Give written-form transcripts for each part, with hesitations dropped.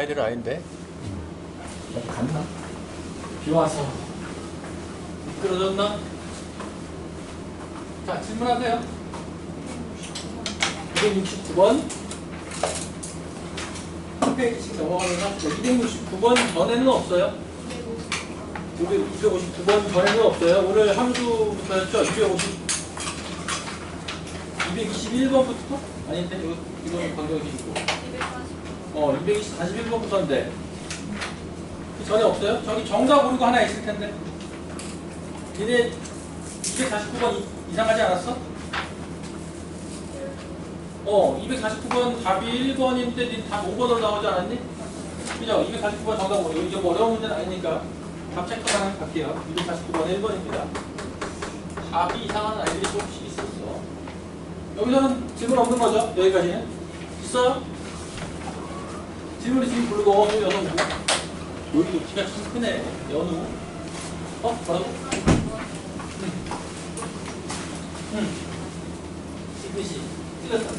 일은 아닌데. 갔나? 비 와서 미끄러졌나? 자, 질문하세요. 269번. 한 페이지씩 넘어가면서 합시다. 269번 전에는 없어요. 259번 전에는 없어요. 오늘 함수부터였죠? 221번부터? 아닌데? 이거는 방정식이고. 241번부터인데. 그 전에 없어요? 저기 정답 모르고 하나 있을 텐데. 니네 249번 이상하지 않았어? 249번 답이 1번인데 니 답 5번으로 나오지 않았니? 그죠? 249번 정답 모르고. 이게 뭐 어려운 문제는 아니니까 답 체크만 할게요. 249번 1번입니다. 답이 이상한 아이들이 조금씩 있었어. 여기서는 질문 없는 거죠? 여기까지는? 있어요? 질문 있으면 부르고 연우 여기도 키가 참 크네. 연우 뭐라고? 디귿이 틀렸다고.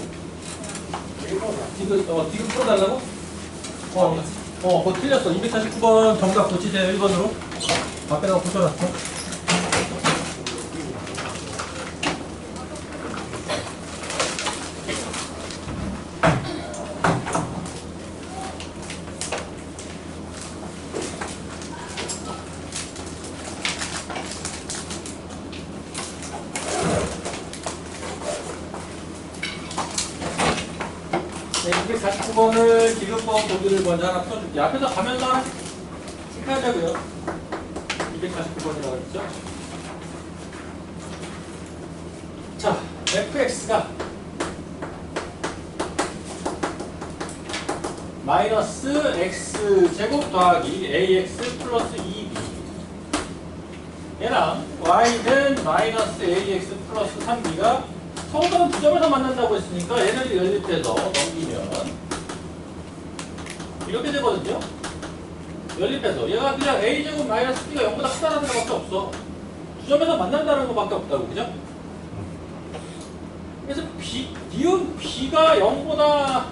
디귿 풀어달라고? 그거 틀렸어. 249번 정답 고치세요. 1번으로 앞에다가 붙여놨어. 네, 249번을 기급법 보기를 먼저 하나 풀어줄게. 앞에서 가면서 하나씩 체크하자고요. 249번이라고 했죠. 자, fx가 마이너스 x제곱 더하기 ax 플러스 2b 얘랑 y는 마이너스 ax 플러스 3b가 서로는 두 점에서 만난다고 했으니까 얘를 연립해서 넘기면 이렇게 되거든요. 연립해서 얘가 그냥 a제곱 마이너스 b가 0보다 크다라는 것밖에 없어. 두 점에서 만난다는 것밖에 없다고. 그죠? 그래서 니은 b가 0보다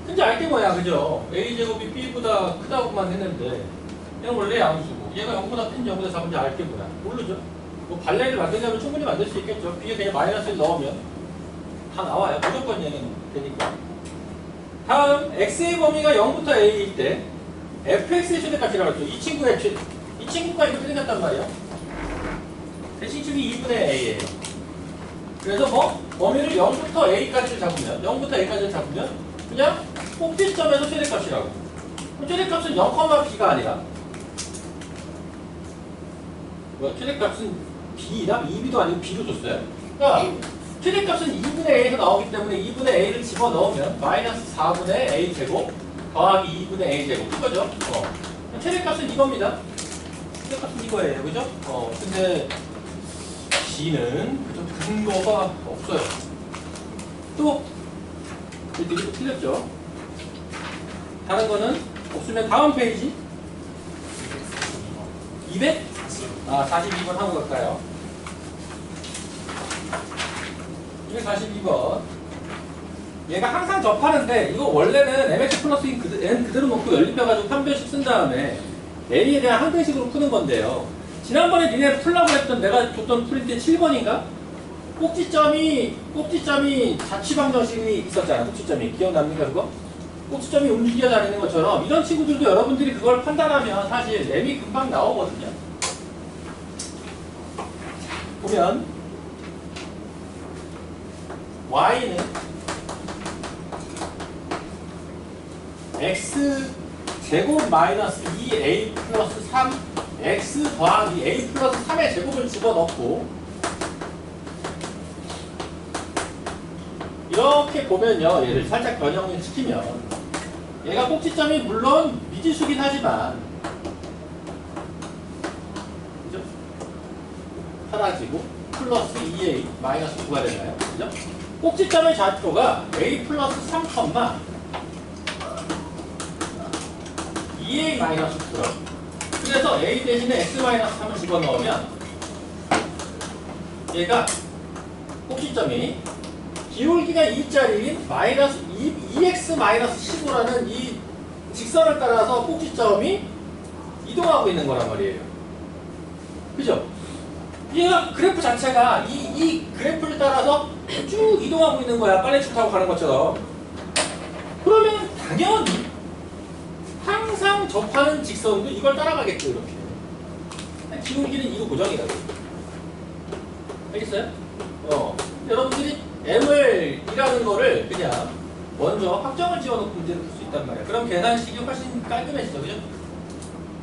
큰지 알게 뭐야. 그죠? a제곱이 b보다 크다고만 했는데 얘는 원래 양수고 얘가 0보다 큰지 0보다 작은지 알게 뭐야. 모르죠? 뭐 발레를 만들려면 충분히 만들 수 있겠죠. b에 그냥 마이너스를 넣으면 다 나와요. 무조건 얘는 되니까. 다음 x의 범위가 0부터 a일 때 fx의 최대값이라고 했죠. 이 친구가 이렇게 생겼단 말이에요. 대칭축이 2분의 a예요. 그래서 뭐 범위를 0부터 a까지를 잡으면 그냥 꼭지점에서 최대값이라고. 그럼 최대값은 0,b가 아니라 최대값은 b나 2b도 아니고 b로 줬어요. 그러니까 최대값은 2분의 a에서 나오기 때문에 2분의 a를 집어넣으면 마이너스 4분의 a제곱 더하기 2분의 a제곱 이거죠. 최대값은 이겁니다. 최대값은 이거예요. 그죠? 근데 b는 좀 근거가 없어요. 또 이거 틀렸죠. 다른 거는 없으면 다음 페이지 42번 하고 갈까요? 242번. 얘가 항상 접하는데 이거 원래는 mx 플러스 n 그대로 놓고 연립해가지고 3변씩 쓴 다음에 a에 대한 항등식으로 푸는 건데요. 지난번에 니네 풀라고 했던 내가 줬던 프린트 7번인가? 꼭지점이 자취방정식이 있었잖아. 꼭지점이 기억납니까 그거? 꼭지점이 움직여 다니는 것처럼 이런 친구들도 여러분들이 그걸 판단하면 사실 m이 금방 나오거든요. 보면 y는 x제곱 마이너스 2a 플러스 3 x 더하기 a 플러스 3의 제곱을 집어넣고 이렇게 보면요. 얘를 살짝 변형을 시키면 얘가 꼭지점이 물론 미지수긴 하지만 그죠? 사라지고 플러스 2a 마이너스 9가 되나요? 그죠? 꼭지점의 좌표가 a 플러스 3, 2a 마이너스 9. 그래서 a 대신에 x 마이너스 3을 집어넣으면 얘가 꼭지점이 기울기가 2짜리인 마이너스 2x 마이너스 15라는 이 직선을 따라서 꼭지점이 이동하고 있는 거란 말이에요. 그죠? 얘가 그래프 자체가 이 그래프를 따라서 쭉 이동하고 있는 거야. 빨래축 타고 가는 것처럼. 그러면 당연히 항상 접하는 직선도 이걸 따라가겠죠. 이렇게. 기울기는 이거 고정이라고. 알겠어요? 여러분들이 m을 이라는 거를 그냥 먼저 확정을 지어놓고 문제를 풀 수 있단 말이야. 그럼 계산식이 훨씬 깔끔해지죠. 그죠?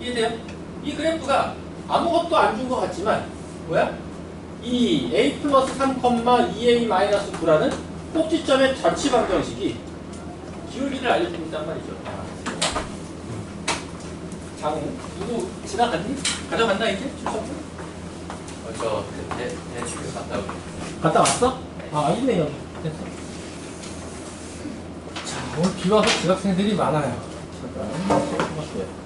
이해돼요? 이 그래프가 아무것도 안 준 것 같지만 뭐야? 이 a 플러스 3, 2a 마이너스 9라는 꼭지점의 자치 방정식이 기울기를 알려주고 있단 말이죠. 장우 누구 지나갔니? 가져간다 이제? 출석부? 저 대충 갔다 오고. 갔다 왔어? 아 있네 여기. 됐어. 자 오늘 비 와서 지각생들이 많아요. 잠깐 고맙어요.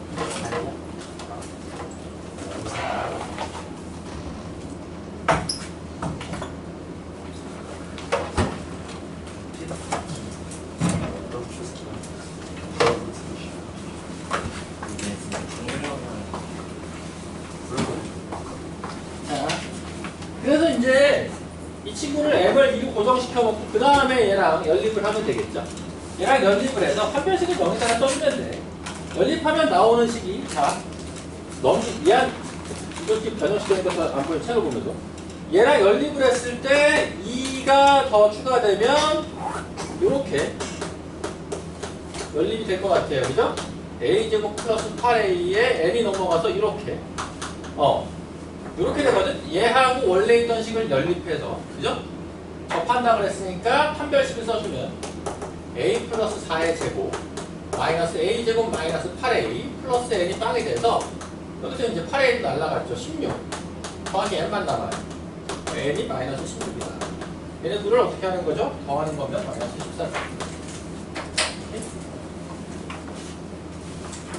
그래서 이제 이 친구를 m을 이로 고정시켜 놓고 그 다음에 얘랑 연립을 하면 되겠죠. 얘랑 연립을 해서 판별식을 여기다가 써주면 돼. 연립하면 나오는 식이 자 너무 얘한 이렇게 변형시키니까 안 보여. 책을 보면서 얘랑 연립을 했을 때 2가 더 추가되면 이렇게 연립이 될 것 같아요. 그죠? a제곱 플러스 8a에 n이 넘어가서 이렇게 이렇게 되거든. 얘하고 원래 있던 식을 연립해서 그죠? 접한다고 했으니까 판별식을 써주면 a 플러스 4의 제곱 마이너스 a 제곱 마이너스 8a 플러스 n이 빵이 돼서 여기서 이제 8a도 날라갔죠. 16 더하기 n만 남아요. n이 마이너스 16이다. 얘네 둘을 어떻게 하는 거죠? 더하는 거면 마이너스 14.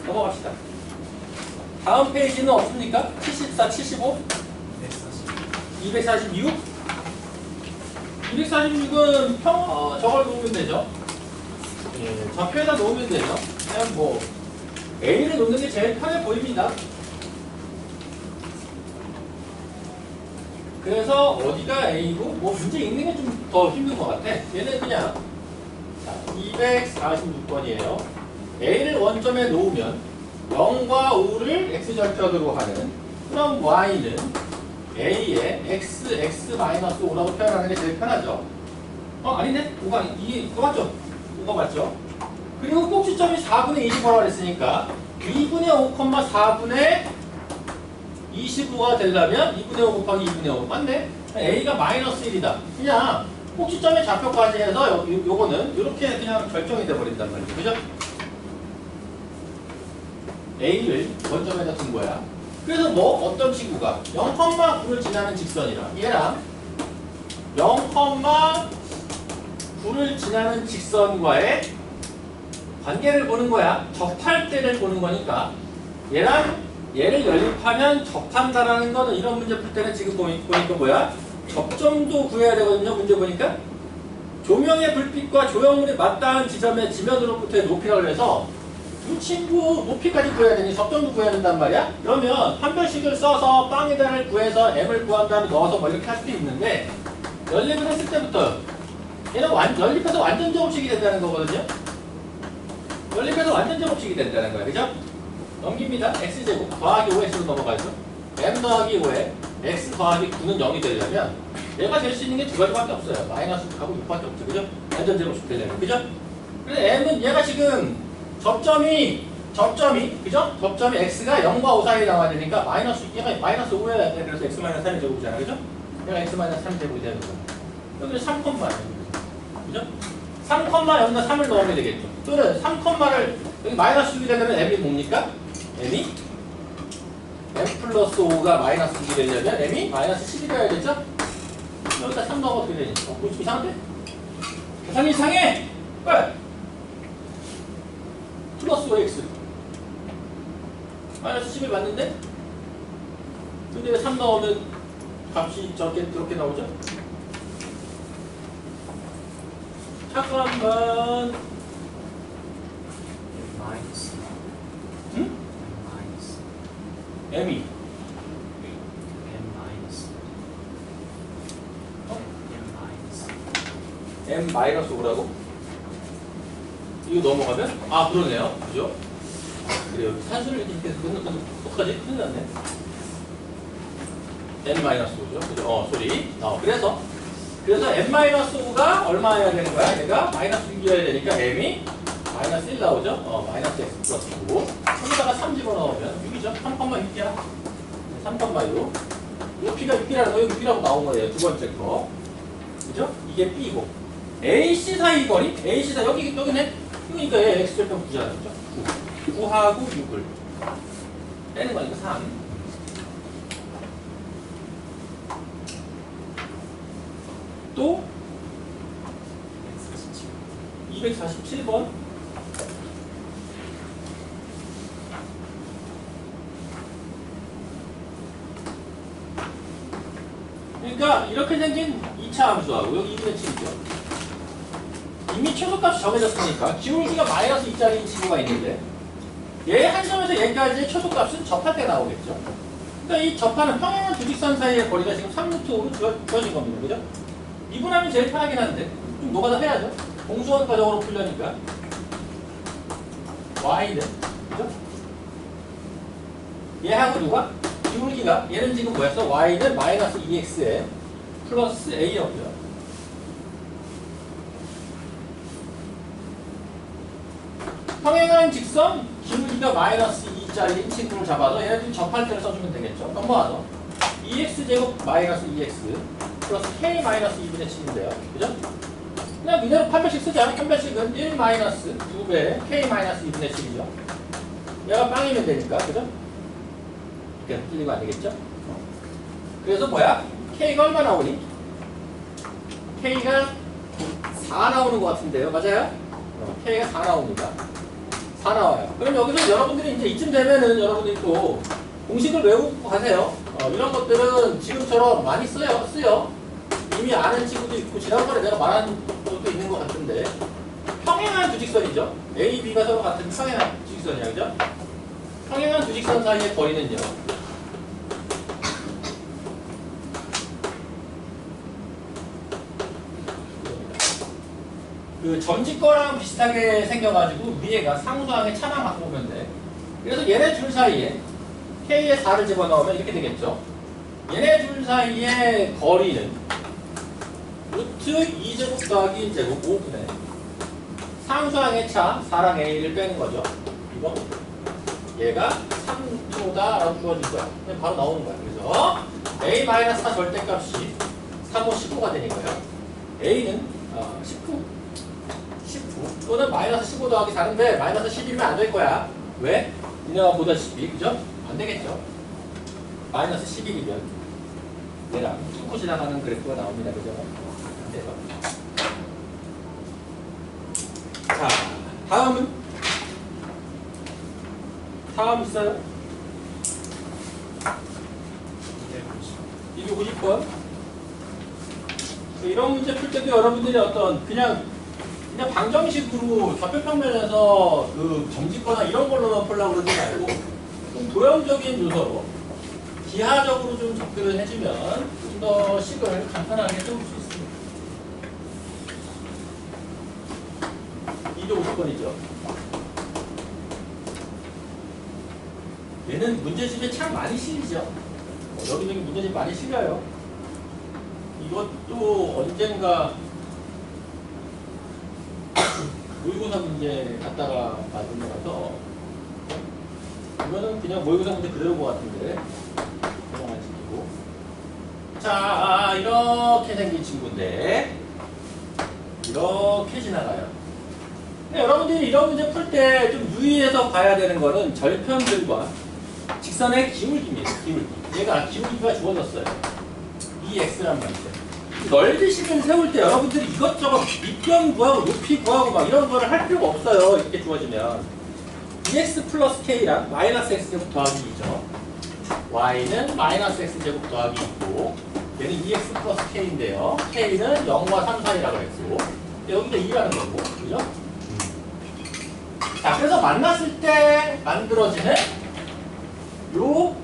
넘어갑시다. 다음 페이지는 없습니까? 74, 75? 246? 246은 저걸 놓으면 되죠. 예, 좌표에다 놓으면 되죠. 그냥 뭐 A를 놓는 게 제일 편해 보입니다. 그래서 어디가 A고 뭐 문제 읽는 게 좀 더 힘든 것 같아. 얘는 그냥 246번이에요. A를 원점에 놓으면 0과 5를 x절편으로 하는 그럼 y는 a에 x-5라고 표현하는 게 제일 편하죠. 아니네? 5가 이거 맞죠? 5가 맞죠? 그리고 꼭지점이 4분의 25라고 했으니까 2분의 5, 4분의 25가 되려면 2분의 5 곱하기 2분의 5 맞네? a가 마이너스 1이다. 그냥 꼭지점의 좌표까지 해서 요거는 이렇게 그냥 결정이 돼버린단 말이죠. 그죠? A를 원점에다 둔 거야. 그래서 뭐 어떤 친구가 0,9를 지나는 직선이랑 얘랑 0,9를 지나는 직선과의 관계를 보는 거야. 접할 때를 보는 거니까 얘랑 얘를 연립하면 접한다라는 거는 이런 문제 풀 때는 지금 보니까 뭐야? 접점도 구해야 되거든요. 문제 보니까 조명의 불빛과 조형물이 맞닿은 지점의 지면으로부터의 높이라고 해서 이 친구 높이까지 구해야 되니 접점도 구해야 된단 말이야? 그러면 판별식을 써서 빵에다를 구해서 m을 구한 다음에 넣어서 뭐 이렇게 할 수도 있는데 연립을 했을 때부터 얘는 연립해서 완전 제곱식이 된다는 거거든요? 연립해서 완전 제곱식이 된다는 거야. 그죠? 넘깁니다. x제곱 더하기 5x로 넘어가죠. m 더하기 5에 x 더하기 9는 0이 되려면 얘가 될 수 있는 게 두 가지밖에 없어요. 마이너스 6하고 6밖에 없죠. 그죠? 완전 제곱식 되려면. 그죠? 그래서 m은 얘가 지금 접점이 그죠? 접점이 x가 0과 5 사이에 나와야 되니까 얘가 마이너스 5여야 돼. 그래서 x 마이너스 3이 제곱이잖아. 그죠? 얘가 x 마이너스 3이 제곱이 되는 거야. 여기는 3, 그죠? 3,0과 3을 넣으면 되겠죠. 또는 3,를 여기 마이너스 6이 되려면 m이 뭡니까? m이 m 플러스 5가 마이너스 6이 되려면 m이 마이너스 10이 되어야겠죠? 여기다 3 넣으면 어떻게 되니? 좀 이상한데? 계산이 이상해! 빨리! 플러스 5x 마이너스 10이 맞는데? 근데 왜 3 넣으면 값이 저렇게 나오죠? 잠깐만 마이너스 m이 M 마이너스 어? M 마이너스 m 마이너스 5라고? 이거 넘어가면? 아 그러네요. 그죠? 그래요. 산수를 이렇게 계속 어떡하지? 큰일 났네. n 마이너스 5죠. 그죠? 소리. 그래서 n 마이너스 5가 얼마여야 되는 거야? 얘가 마이너스 6이어야 되니까 m이 마이너스 1 나오죠? 마이너스 x 플러스 9. 여기다가 3 집어넣으면 6이죠? 3,6이야. 3,6. 이 p가 6이라는 거, 여기 6이라고 나온 거예요. 두 번째 거. 그죠? 이게 b고. AC 사이 거리? AC 사이, 여기네? 그러니까 얘 x 절편 9잖아요. 그죠? 9. 9하고 6을 빼는 거니까 3. 또 247번. 그러니까 이렇게 생긴 2차 함수하고 여기 2분의 7이죠. 이미 최소값이 정해졌으니까 기울기가 마이너스 2짜리인 친구가 있는데 얘 한 점에서 얘까지의 최소값은 접할 때 나오겠죠. 그러니까 이 접하는 평행한 두 직선 사이의 거리가 지금 3루트로 주어진 겁니다. 그죠? 미분하면 제일 편하긴 한데 좀 노가다 해야죠. 공수원가적으로 풀려니까 y는 그죠? 얘하고 누가? 기울기가 얘는 지금 뭐였어? y는 마이너스 2x에 플러스 a였고요. 평행한 직선 기울기가 마이너스 2짜리인 친구를 잡아서 얘네들 접할 때를 써주면 되겠죠. 넘어와서 2x제곱 마이너스 2x 플러스 k 마이너스 2분의 7인데요. 그죠? 그냥 이대로 판별식 쓰지 않아? 판별식은 1 마이너스 2배 k 마이너스 2분의 7이죠. 얘가 빵이면 되니까. 그죠? 이렇게 틀리고 안 되겠죠? 그래서 뭐야? k가 얼마 나오니? k가 4 나오는 것 같은데요. 맞아요? k가 4 나옵니다. 4 나와요. 그럼 여기서 여러분들이 이제 이쯤 되면은 여러분들이 또 공식을 외우고 가세요. 이런 것들은 지금처럼 많이 쓰여. 이미 아는 친구도 있고 지난번에 내가 말한 것도 있는 것 같은데 평행한 두 직선이죠. A, B가 서로 같은 평행한 두 직선이야. 그죠? 평행한 두 직선 사이의 거리는요. 그 전지 거랑 비슷하게 생겨가지고 위에가 상수항의 차만 바꿔보면 돼. 그래서 얘네 줄 사이에 K에 4를 집어넣으면 이렇게 되겠죠. 얘네 줄 사이의 거리는 루트 2제곱 더하기 1제곱 5분의 상수항의 차 4랑 A를 빼는 거죠. 이거 얘가 3초다라고 주어질 거야. 그냥 바로 나오는 거야. 그래서 A-4 절대값이 3, 5, 15가 되니까요. A는 19 또는 마이너스 15 더하기 4인데 마이너스 10이면 안 될 거야. 왜? 니네가 보다시피 그죠? 안 되겠죠. 마이너스 11이면 얘랑 뚫고 지나가는 그래프가 나옵니다. 그죠? 안 돼요. 자, 다음 있어요? 250번. 이런 문제 풀 때도 여러분들이 어떤 그냥 방정식으로 좌표평면에서 그 점짓거나 이런 걸로만 풀려고 그러지 말고 좀 도형적인 요소로 기하적으로 좀 접근을 해주면 좀 더 식을 간단하게 세울 수 있습니다. 250번이죠. 얘는 문제집에 참 많이 실리죠. 여기저기 문제집 많이 실려요. 이것도 언젠가 모의고사 문제 갖다가 받은 거라서 이거는 그냥 모의고사 문제 그대로 것 같은데 그냥 안 지키고. 자, 이렇게 생긴 친구인데 이렇게 지나가요. 근데 여러분들이 이런 문제 풀 때 좀 유의해서 봐야 되는 거는 절편들과 직선의 기울기입니다. 얘가 기울기가 주어졌어요. 이 x란 말이죠. 넓이식을 세울 때 여러분들이 이것저것 밑변 구하고 높이 구하고 막 이런 거를 할 필요가 없어요. 이렇게 주어지면 2x 플러스 k랑 마이너스 x제곱 더하기 2죠. y는 마이너스 x제곱 더하기 2고 얘는 2x 플러스 k인데요. k는 0과 3 사이라고 했고 여기가 2라는 거고 그죠? 자, 그래서 만났을 때 만들어지는 요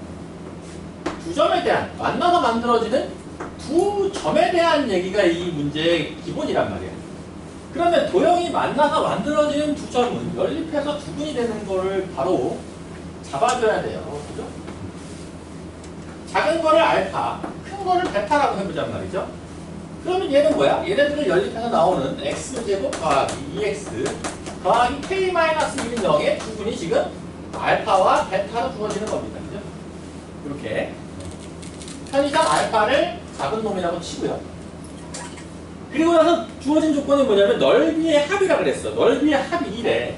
점에 대한 만나서 만들어지는 두 점에 대한 얘기가 이 문제의 기본이란 말이야. 그러면 도형이 만나서 만들어지는 두 점은 연립해서 두근이 되는 거를 바로 잡아줘야 돼요. 그죠? 작은 거를 알파, 큰 거를 베타라고 해보잔 말이죠. 그러면 얘는 뭐야? 얘네들을 연립해서 나오는 x제곱 더하기 2x 더하기 k-1은 0의 두근이 지금 알파와 베타로 주어지는 겁니다. 그죠? 이렇게 편의상 알파를 작은 놈이라고 치고요. 그리고 나서 주어진 조건이 뭐냐면 넓이의 합이라 그랬어. 넓이의 합이 1에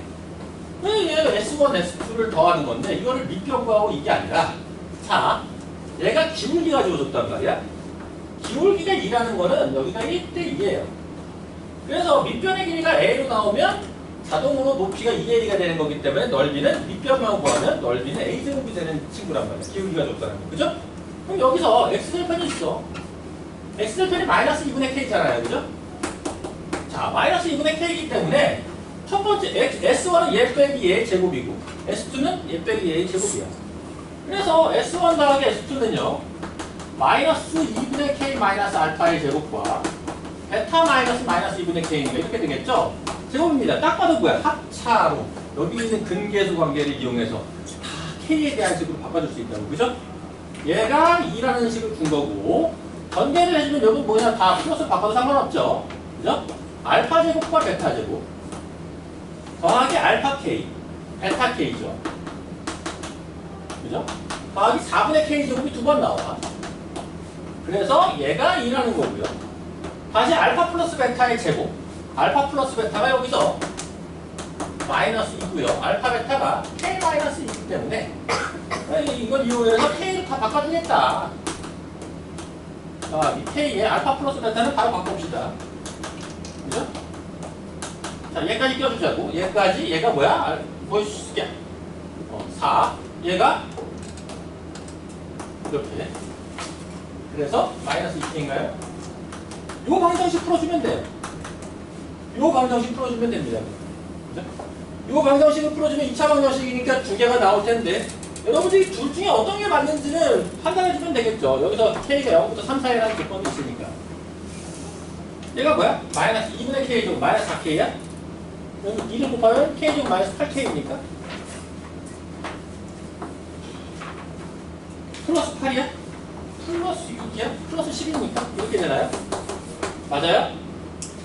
얘가 S1, S2를 더하는 건데 이거를 밑변구하고 이게 아니라 자, 얘가 기울기가 주어졌단 말이야. 기울기가 2라는 거는 여기가 1대 2예요. 그래서 밑변의 길이가 A로 나오면 자동으로 높이가 2A가 되는 거기 때문에 넓이는 밑변만 구하면 넓이는 A제곱이 되는 친구란 말이야. 기울기가 줬다는 거. 그죠? 그럼 여기서 X절편이 있어. X절편이 마이너스 2분의 K잖아요. 그죠? 자, 마이너스 2분의 K이기 때문에 첫 번째 S1은 얘 빼기 얘 제곱이고 S2는 얘 빼기 얘 제곱이야. 그래서 S1 더하기 S2는요 마이너스 2분의 K 마이너스 알파의 제곱과 베타 마이너스 2분의 K니까 이렇게 되겠죠? 제곱입니다. 딱 봐도 뭐야? 합차로 여기 있는 근계수 관계를 이용해서 다 K에 대한 식으로 바꿔줄 수 있다고. 그죠? 얘가 2라는 식을 준 거고 전개를 해주면 여기 뭐냐 다 플러스 바꿔도 상관없죠. 그죠? 알파 제곱과 베타 제곱 더하기 알파 K, 베타 K죠. 그죠? 더하기 4분의 K 제곱이 두 번 나와. 그래서 얘가 2라는 거고요. 다시 알파 플러스 베타의 제곱. 알파 플러스 베타가 여기서 마이너스 2고요. 알파 베타가 K 마이너스 2이기 때문에 이걸 이용해서 K를 다 바꿔주겠다. 자, 이 K의 알파 플러스 베타는 바로 바꿔봅시다. 그죠? 자, 얘까지 껴주자고. 얘까지, 얘가 뭐야? 보여줄게. 4. 얘가 이렇게. 그래서 마이너스 2K인가요? 요 방정식 풀어주면 돼요. 요 방정식 풀어주면 됩니다. 그죠? 요 방정식을 풀어주면 2차 방정식이니까 두 개가 나올 텐데 여러분들이 둘 중에 어떤 게 맞는지를 판단해주면 되겠죠. 여기서 K가 0부터 3, 4라는 조건도 있으니까. 얘가 뭐야? 마이너스 2분의 K 제곱 마이너스 4K야? 여기 2를 곱하면 K 제곱 마이너스 8K입니까? 플러스 8이야? 플러스 6이야? 플러스 10입니까? 이렇게 되나요? 맞아요?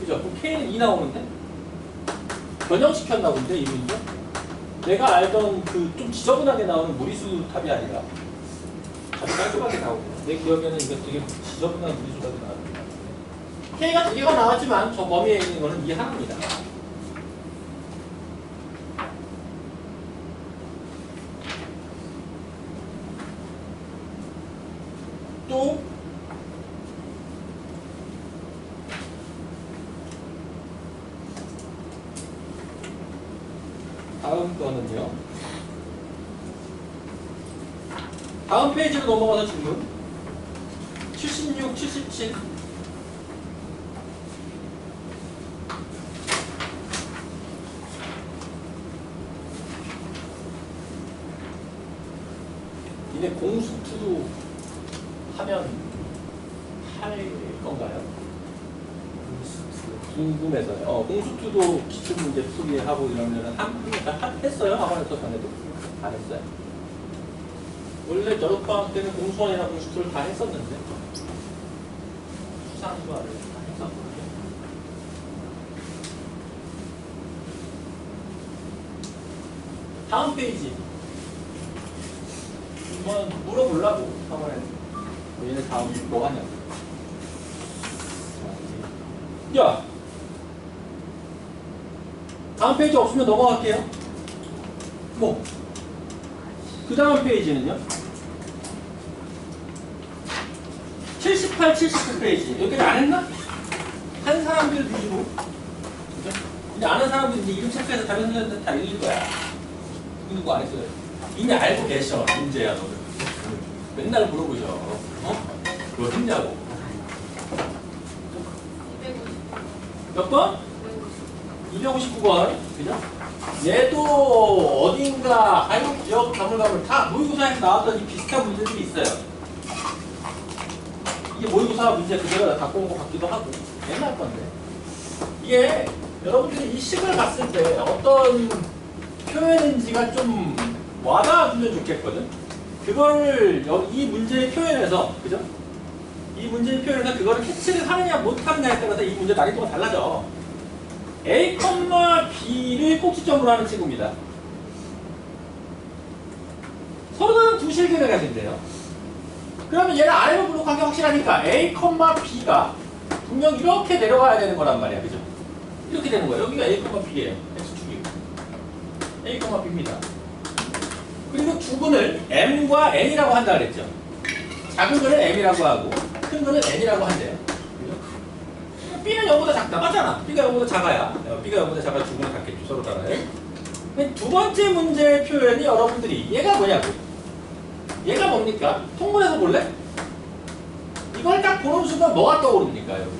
그죠? 그럼 K는 2 나오는데? 변형시켰나 본데, 이 문제? 내가 알던 그 좀 지저분하게 나오는 무리수 탑이 아니라 아주 깔끔하게 나오고 내 기억에는 이거 되게 지저분한 무리수탑이 나왔는데 K가 두 개가 나왔지만 저 범위에 있는 거는 이 하나입니다. 또 다음 거는요. 다음 페이지로 넘어가서 질문 76, 77 이게 공수투도 하면 할 건가요? 궁금해서요. 공수투도 기출문제 풀이하고 이러면 했어요? 학원에서 전에도? 안 했어요? 원래 여름방학 때는 공수원이나 공수투를 다 했었는데 수상수화를 다 했었거든요. 다음 페이지 한번 물어보려고 학원에 얘네 다음 뭐 하냐고. 야! 다음 페이지 없으면 넘어갈게요. 뭐? 그 다음 페이지는요? 78, 79페이지. 여기까지 안 했나? 한 사람들 위주로. 그죠? 근데 아는 사람들이 이제 이름 체크해서 다른 선생님한테 다 읽을 거야. 누구 안 했어요? 이미 알고 계셔. 문제야, 너는. 맨날 물어보셔. 그거 했냐고. 몇 번? 259번. 그죠? 얘도 어딘가 하용 기억 가물가물 다 모의고사에서 나왔던 이 비슷한 문제들이 있어요. 이게 모의고사 문제 그대로 갖고 온 것 같기도 하고 옛날 건데 이게 여러분들이 이 식을 봤을 때 어떤 표현인지가 좀 와닿아주면 좋겠거든. 그걸 이 문제의 표현에서 그죠? 이 문제의 표현에서 그거를 캐치를 하느냐 못하느냐에 따라서 이 문제 난이도가 달라져. A, B를 꼭지점으로 하는 친구입니다. 서로 다른 두 실근을 가진대요. 그러면 얘는 아래로 블록한 게 확실하니까 A, B가 분명 이렇게 내려가야 되는 거란 말이야. 그죠? 이렇게 되는 거예요. 여기가 A, B예요. X축이고. A, B입니다. 그리고 두 근을 M과 N이라고 한다 그랬죠. 작은 근을 M이라고 하고 큰 근을 N이라고 한대요. 그죠? B는 0보다 작다. 맞잖아. B가 0보다 작아야. B가 0보다 작아야 두 근을 갖겠죠. 서로 다르네. 두 번째 문제의 표현이 여러분들이 얘가 뭐냐고. 얘가 뭡니까? 통분해서 볼래? 이걸 딱 보는 순간 뭐가 떠오릅니까, 여러분?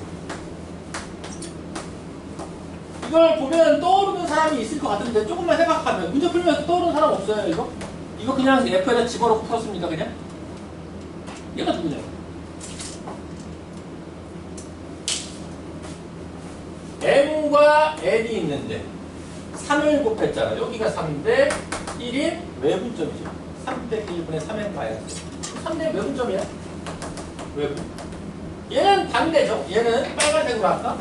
이걸 보면 떠오르는 사람이 있을 것 같은데 조금만 생각하면 문제 풀면서 떠오르는 사람 없어요, 이거? 이거 그냥 F에다 집어넣고 풀었습니까, 그냥? 얘가 누구냐? M과 N이 있는데 3을 곱했잖아. 여기가 3대 1인 외분점이죠. 3대 1분의 3n 마이너스 3대 외분점이야. 외분. 얘는 반대죠. 얘는 빨간색으로 할까?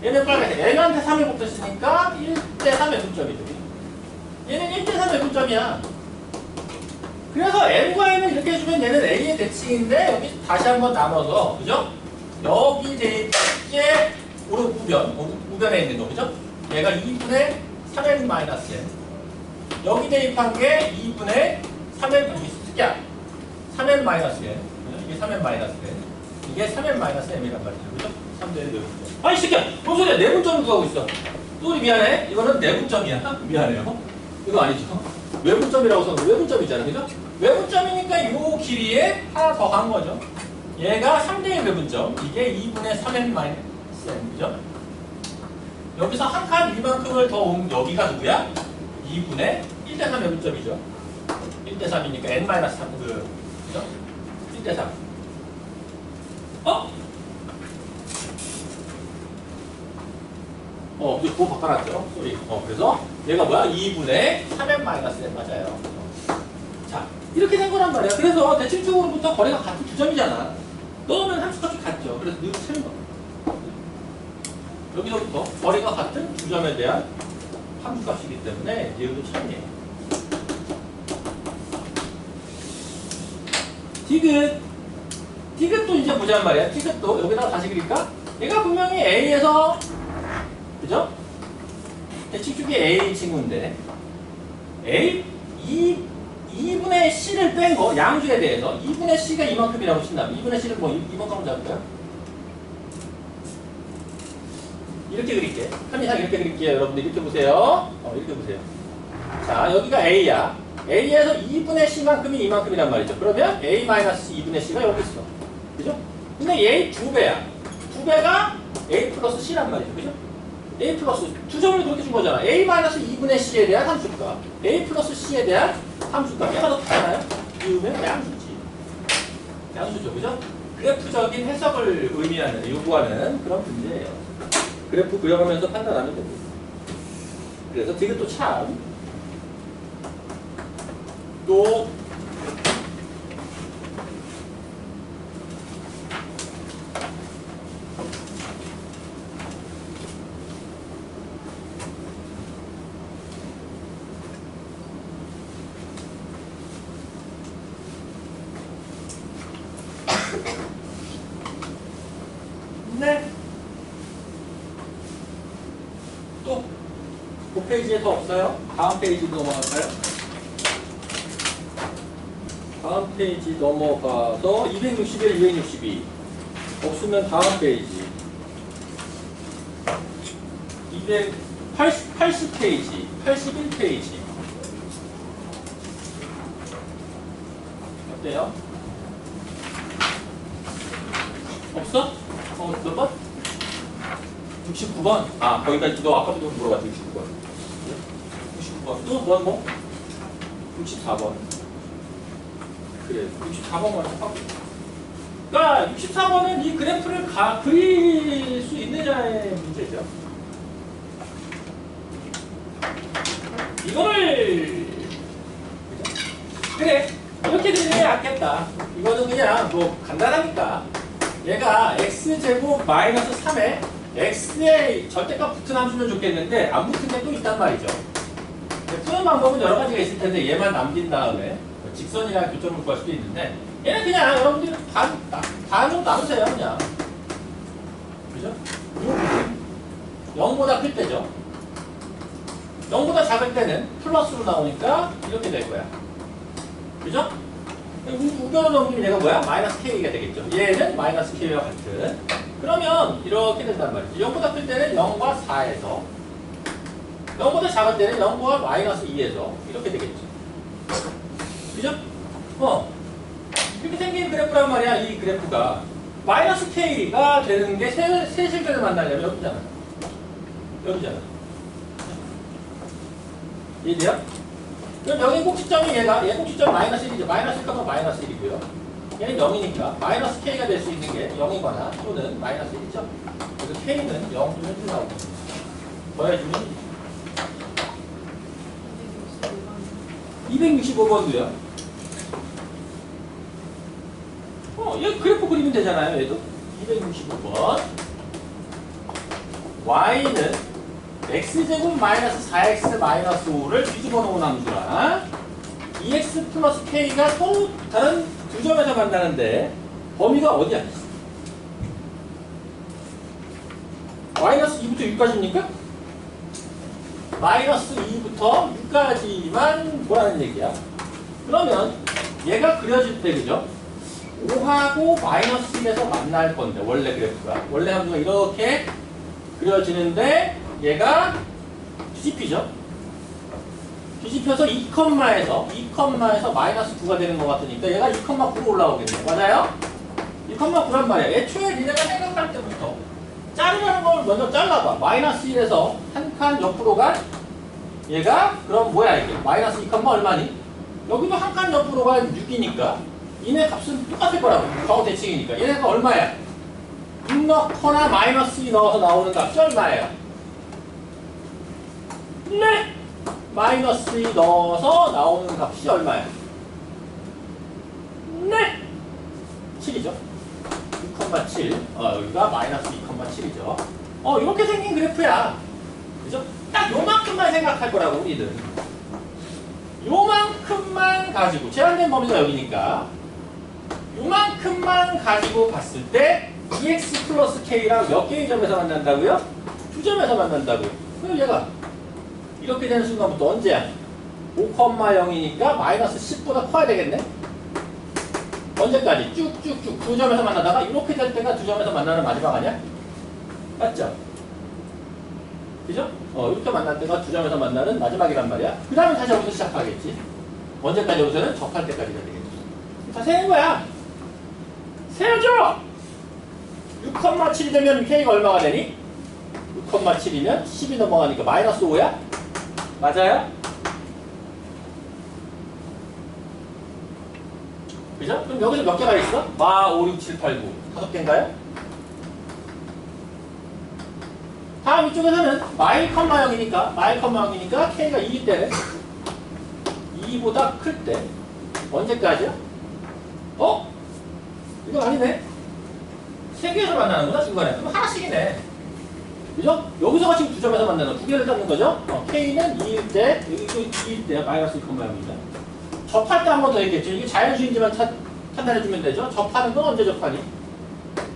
얘는 빨간색. N한테 3을 곱했으니까 1대 3의 분점이죠. 얘는 1대 3의 분점이야. 그래서 N과 N을 이렇게 해주면 얘는 A의 대칭인데 여기 다시 한번 나눠서 그죠? 여기 대입게 오른 우변에 있는 거 그죠? 얘가 2분의 3n 마이너스 n. 여기 대입한 게 2분의 3n 특이야. 3n 마이너스 n. 이게 3n 마이너스 n. 이게 3n 마이너스 m이란 말이죠. 그죠? 3대 1 아이 새끼야! 뭔 소리야? 내분점을 구하고 있어. 또 미안해. 이거는 내분점이야. 미안해요. 이거 아니죠. 외분점이라고 써서 외분점이잖아. 그죠? 외분점이니까 이 길이에 하나 더 간 거죠. 얘가 3대 1 외분점. 이게 2분의 3n 마이너스 n. 그죠? 여기서 한 칸 이만큼을 더 온 여기가 누구야? 2분의 1대 3 외분점이죠. 1대 3이니까 n-3 그죠? 1대 3. 이제 그거 바꿔놨죠. 소리. 그래서 얘가 뭐야? 2분의 3n-n 맞아요. 자, 이렇게 된 거란 말이야. 그래서 대칭적으로부터 거리가 같은 두 점이잖아. 넣으면 함수값이 같죠. 그래서 늘 채는 거. 여기서부터 거리가 같은 두 점에 대한 함수값이기 때문에 얘도 참이에요. 디귿도 이제 보자는 말이야. 디귿도 여기다가 다시 그릴까? 얘가 분명히 A에서 그죠? 대칭축이 A 친구인데 A 2분의 C를 뺀 거 양수에 대해서 2분의 C가 이만큼이라고 친다면 2분의 C를 뭐 이만큼 잡을까요? 이렇게 그릴게. 편의상 이렇게 그릴게요. 여러분들 이렇게 보세요. 이렇게 보세요. 자, 여기가 A야. A에서 2분의 C만큼이 이만큼이란 말이죠. 그러면 A-2분의 C가 여기 있어. 그죠? 근데 A 2배야. 2배가 A 플러스 C란 말이죠. 그죠? A 플러스 두 점을 그렇게 준 거잖아. A-2분의 C에 대한 함수값. A 플러스 C에 대한 함수값. 얘가 더 크잖아요? 이으면 양수지. 양수죠. 그죠? 그래프적인 해석을 의미하는, 요구하는 그런 문제예요. 그래프 그려가면서 판단하면 됩니다. 그래서 되게 또 참, 또, 네. 또, 그 페이지에 더 없어요? 다음 페이지로 넘어갈까요? 다음 페이지 넘어가서 261, 262 없으면 다음 페이지 280페이지, 81페이지 어때요? 없어? 몇 번? 69번? 아, 거기까지 너 아까부터 물어봤지, 69번. 69번. 또 뭐? 64번. 그래, 64번만 하고. 그러니까 64번은 이 그래프를 그릴 수 있느냐의 문제죠. 이거를 그래 이렇게 그리면 낫겠다. 이거는 그냥 뭐 간단하니까 얘가 x제곱 마이너스 3에 x에 절대값 붙은 함수면 좋겠는데 안 붙은 게 또 있단 말이죠. 푸는 방법은 여러 가지가 있을 텐데 얘만 남긴 다음에 직선이랑 교점을 구할 수도 있는데 얘는 그냥 여러분들이 반으로 나누세요 그냥. 그죠? 0보다 클 때죠. 0보다 작을 때는 플러스로 나오니까 이렇게 될 거야. 그죠? 우변으로 넘기면 얘가 뭐야? 마이너스 k가 되겠죠. 얘는 마이너스 k와 같은. 그러면 이렇게 된단 말이죠. 0보다 클 때는 0과 4에서 0보다 작을 때는 0과 마이너스 2에서 이렇게 되겠죠. 그죠? 이렇게 생긴 그래프란 말이야. 이 그래프가 마이너스 k가 되는 게 세 실전을 만나려면 여기잖아. 여기잖아. 이해돼요? 그럼 여기 꼭지점이 얘 꼭지점 마이너스 1이죠. 마이너스 1값은 마이너스 1이고요. 얘는 0이니까 마이너스 k가 될 수 있는 게 0이거나 또는 마이너스 1이죠. 그래서 k는 0 또는 1 나오고 더해주면 265번도요. 얘 그래프 그리면 되잖아요. 얘도 265번 y는 x제곱 마이너스 4x 마이너스 5를 뒤집어 놓은 함수랑 2x 플러스 k가 또 다른 두 점에서 만나는데 범위가 어디야? 마이너스 2부터 6까지입니까? 마이너스 2부터 6까지만 보라는 얘기야. 그러면 얘가 그려질 때 그죠? 5하고 마이너스 1에서 만날 건데 원래 그래프가 원래 함수가 이렇게 그려지는데 얘가 뒤집히죠. 뒤집혀서 2컴마에서 마이너스 9가 되는 것 같으니까 얘가 2,9로 올라오겠네. 맞아요? 2,9란 말이야. 애초에 니네가 생각할 때부터 자르라는 걸 먼저 잘라봐. 마이너스 1에서 한 칸 옆으로 간 얘가 그럼 뭐야 이게? 마이너스 2, 얼마니? 여기도 한 칸 옆으로 간 6이니까 얘네 값은 똑같을 거라고. 좌우 대칭이니까. 얘네가 얼마야? 6 넣거나 마이너스 2 넣어서 나오는 값이 얼마예요? 네! 마이너스 2 넣어서 나오는 값이 얼마야? 네! 7이죠. 6,7. 여기가 마이너스 2,7이죠. 이렇게 생긴 그래프야. 그죠? 딱 요만큼만 생각할 거라고, 우리들. 요만큼만 가지고, 제한된 범위가 여기니까, 요만큼만 가지고 봤을 때, 2x 플러스 k랑 몇 개의 점에서 만난다고요? 두 점에서 만난다고요. 그럼 얘가, 이렇게 되는 순간부터 언제야? 5,0이니까 마이너스 10보다 커야 되겠네? 언제까지? 쭉쭉쭉 두 점에서 만나다가 이렇게 될 때가 두 점에서 만나는 마지막 아니야? 맞죠? 그죠? 이렇게 만날 때가 두 점에서 만나는 마지막이란 말이야. 그 다음에 다시 여기서 시작하겠지. 언제까지 여기서는 접할 때까지가 되겠지. 다 세는 거야. 세워줘! 6,7이 되면 k가 얼마가 되니? 6,7이면 10이 넘어가니까 마이너스 5야? 맞아요? 그죠? 그럼 여기서 몇 개가 있어? 5, 6, 7, 8, 9. 5개인가요? 다음 이쪽에서는 마이,0이니까 k가 2일 때는 2보다 클 때 언제까지야? 이거 아니네. 3개에서 만나는구나 중간에. 그럼 하나씩이네. 그죠? 여기서가 지금 두 점에서 만나는 두 개를 잡는 거죠? k는 2일 때, 여기도 2일 때야. 마이너스 2,0입니다. 접할 때 한 번 더 얘기했죠. 이게 자연수인지만 판단해주면 되죠. 접하는 건 언제 접하니?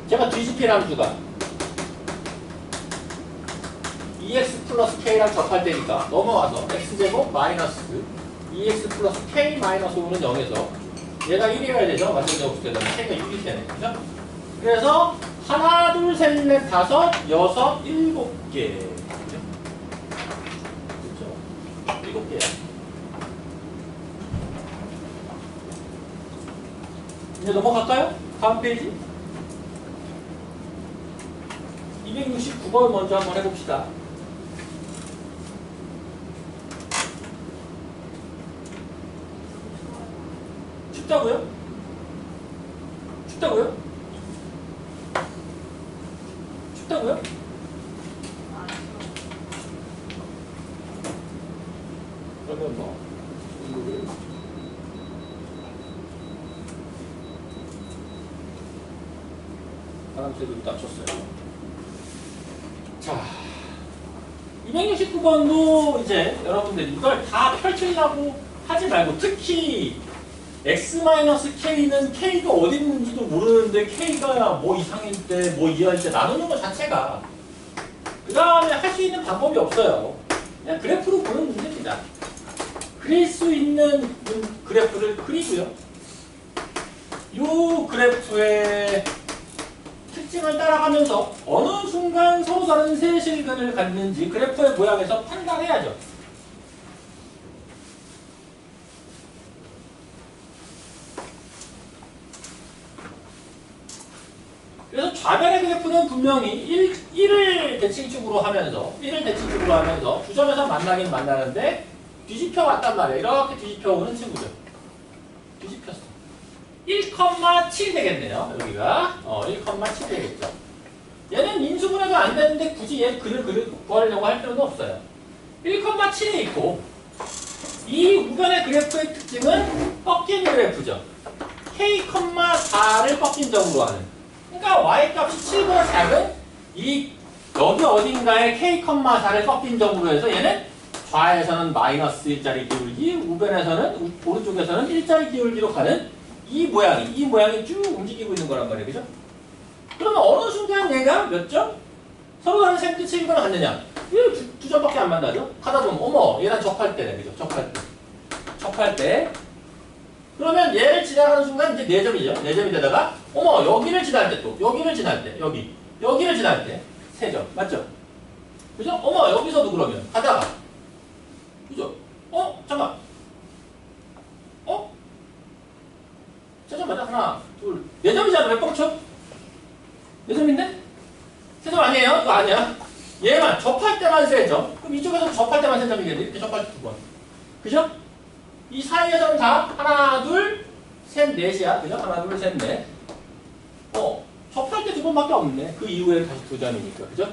제가 뒤집힌 함수가 2x 플러스 k랑 접할 때니까 넘어와서 x제곱 마이너스 2x 플러스 k 마이너스 5는 0에서 얘가 1이어야 되죠. 완전 제곱수 되려면 k가 6이 되네. 그죠? 그래서 하나, 둘, 셋, 넷, 다섯, 여섯, 7개. 그렇죠? 7개야. 이제 넘어갈까요? 다음 페이지. 269번 먼저 한번 해봅시다. 춥다고요? 춥다고요? 된다고요? 그러면 뭐 바람새도 낮췄어요. 자, 269번도 이제 여러분들 이걸 다 펼치려고 하지 말고, 특히 x-k는 k가 어디 있는지도 모르는데 k가 뭐 이상일 때, 뭐 이하일 때 나누는 것 자체가 그 다음에 할 수 있는 방법이 없어요. 그냥 그래프로 보는 문제입니다. 그릴 수 있는 그래프를 그리고요. 이 그래프의 특징을 따라가면서 어느 순간 서로 다른 세실근을 갖는지 그래프의 모양에서 판단해야죠. 그래서 좌변의 그래프는 분명히 1을 대칭축으로 하면서 두 점에서 만나긴 만나는데 뒤집혀 왔단 말이에요. 이렇게 뒤집혀 오는 친구죠. 뒤집혔어. 1,7 되겠네요. 여기가 1,7 되겠죠. 얘는 인수분해가 안 되는데 굳이 얘 글을 구하려고 할 필요는 없어요. 1,7이 있고 이 우변의 그래프의 특징은 꺾인 그래프죠. K,4를 꺾인 점으로 하는. 그러니까 y값이 7보다 작은 여기 어딘가에 K,4를 꺾인 점으로 해서 얘는 좌에서는 마이너스 1짜리 기울기, 우변에서는 오른쪽에서는 1짜리 기울기로 가는 이 모양이 쭉 움직이고 있는 거란 말이에요. 그죠? 그러면 어느 순간 얘가 몇 점? 서로 다른 셈트 7을 갖느냐? 두 점밖에 안 만나죠? 하다 보면 어머 얘랑 접할 때네. 그죠? 접할 때 그러면 얘를 지나가는 순간 이제 4점이죠. 4점이 되다가 어머 여기를 지날 때 또 여기를 지날 때 여기를 지날 때 3점 맞죠? 그죠? 어머 여기서도 그러면 가다가 그죠? 잠깐 3점 맞아? 하나 둘 4점이잖아. 몇 뻥쳐? 4점인데? 3점 아니에요? 이거 아니야. 얘만 접할 때만 3점. 그럼 이쪽에서 접할 때만 3점이겠네. 이렇게 접할 때 2번. 그죠? 이 사이에서는 다 하나, 둘, 셋, 넷이야. 그죠? 하나, 둘, 셋, 넷. 접할 때 2번밖에 없네. 그 이후에는 다시 2점이니까. 그죠?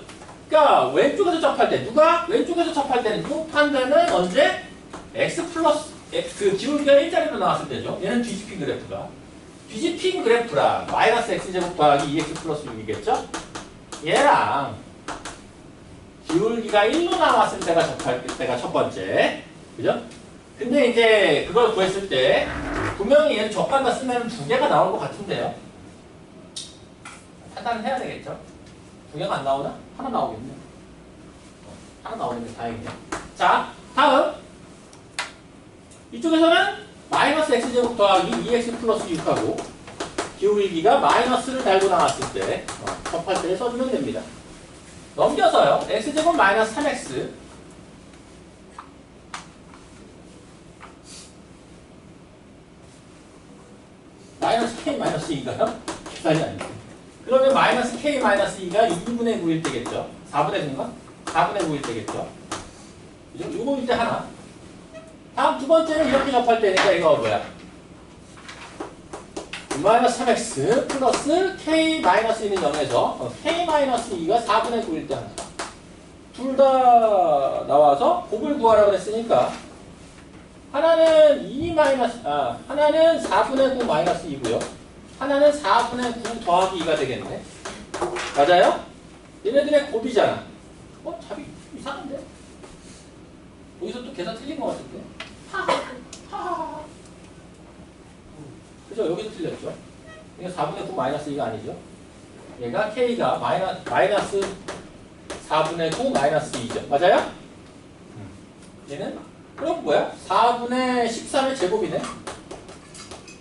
그러니까 왼쪽에서 접할 때 왼쪽에서 접할 때는 이 판단은 언제? x 플러스 그 기울기가 1자리로 나왔을 때죠. 얘는 뒤집힌 그래프가. 뒤집힌 그래프라 마이너스 x제곱 더하기 2x 플러스 6이겠죠? 얘랑 기울기가 1로 나왔을 때가 접할 때가 첫 번째. 그죠? 근데 이제 그걸 구했을 때 분명히 얘는 적반다 쓰면 2개가 나올 것 같은데요. 판단을 해야 되겠죠? 2개가 안 나오나? 하나 나오겠네. 하나 나오겠네. 다행이네. 자, 다음 이쪽에서는 마이너스 x제곱 더하기 2x 플러스 6하고 기울기가 마이너스를 달고 나왔을 때 접할 때 써주면 됩니다. 넘겨서요. x제곱 마이너스 3x 마이너스 k 마이너스 2인가요? 계산이 아니죠. 그러면 마이너스 k 마이너스 2가 2분의 9일 때겠죠. 4분의 9인가? 4분의 9일 때겠죠. 그죠? 요거일 때 하나. 다음 두 번째는 이렇게 접할 때니까 이거 뭐야? 마이너스 3x 플러스 k 마이너스 2는 0에서 k 마이너스 2가 4분의 9일 때 하나. 둘 다 나와서 곱을 구하라고 그랬으니까 하나는 4분의 9 마이너스 2고요. 하나는 4분의 9 더하기 2가 되겠네. 맞아요? 얘네들의 곱이잖아. 답이 이상한데? 여기서 또 계산 틀린 것 같은데? 하하하. 그죠? 여기서 틀렸죠? 이거 4분의 9 마이너스 2가 아니죠? 얘가 k가 마이너스 4분의 9 마이너스 2죠. 맞아요? 얘는 그럼 뭐야? 4분의 13의 제곱이네.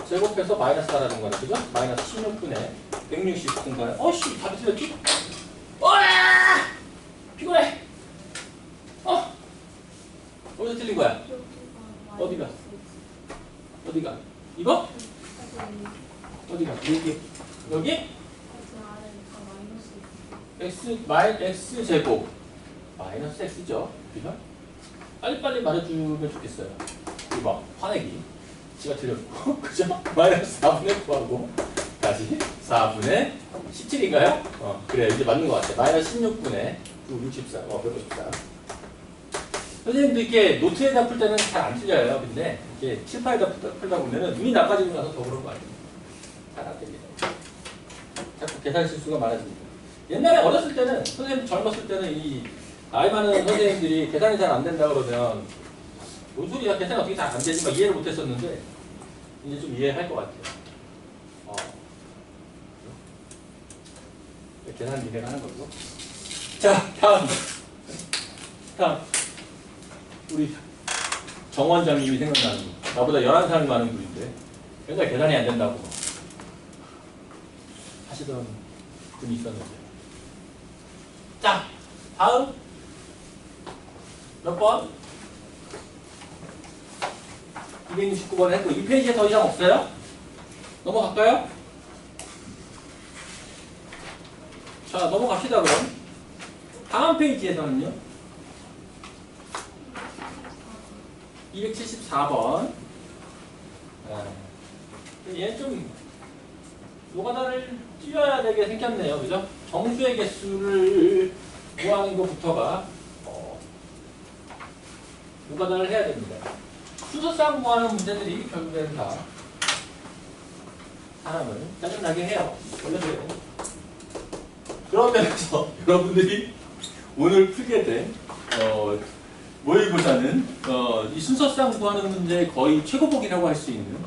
제곱해서 마이너스 하라는 거네. 그죠? 마이너스 16분의 169인가요? 어씨 답이 틀렸지? 피곤해. 어디서 틀린 거야? 어디가? 이거? 어디가? 여기? x 제곱 마이너스 x죠. 그죠? 빨리빨리 말해주면 좋겠어요. 이거 봐. 화내기. 지가 틀렸고. 그죠? 마이너스 4분의 9하고 다시 4분의 17인가요? 그래 이제 맞는 것 같아. 마이너스 16분의 9, 64. 154. 선생님도 이렇게 노트에다 풀 때는 잘 안 틀려요. 근데 이렇게 칠판에다 풀다 보면은 눈이 나빠지고 나서 더 그런 거 아니에요. 잘 안 됩니다. 자꾸 계산 실수가 많아집니다. 옛날에 어렸을 때는 선생님 젊었을 때는 이 나이 많은 선생님들이 계산이 잘 안 된다 그러면 뭔 소리야 계산 어떻게 잘 안 되지? 막 이해를 못했었는데 이제 좀 이해할 것 같아요. 계산 진행하는 거고. 자 다음 우리 정 원장님이 생각나는 거. 나보다 11살 많은 분인데 맨날 계산이 안 된다고 하시던 분이 있었는데. 자 다음 몇 번? 269번 했고 이 페이지에 더 이상 없어요? 넘어갈까요? 자 넘어갑시다 그럼. 다음 페이지에서는요 274번. 얘는 좀 노가다를 띄워야 되게 생겼네요. 그죠? 정수의 개수를 구하는 것부터가 노가다를 해야 됩니다. 순서상 구하는 문제들이 결국에는 다 사람을 짜증나게 해요. 원래대로. 그런 면에서 여러분들이 오늘 풀게 된 모의고사는 이 순서상 구하는 문제의 거의 최고봉이라고 할 수 있는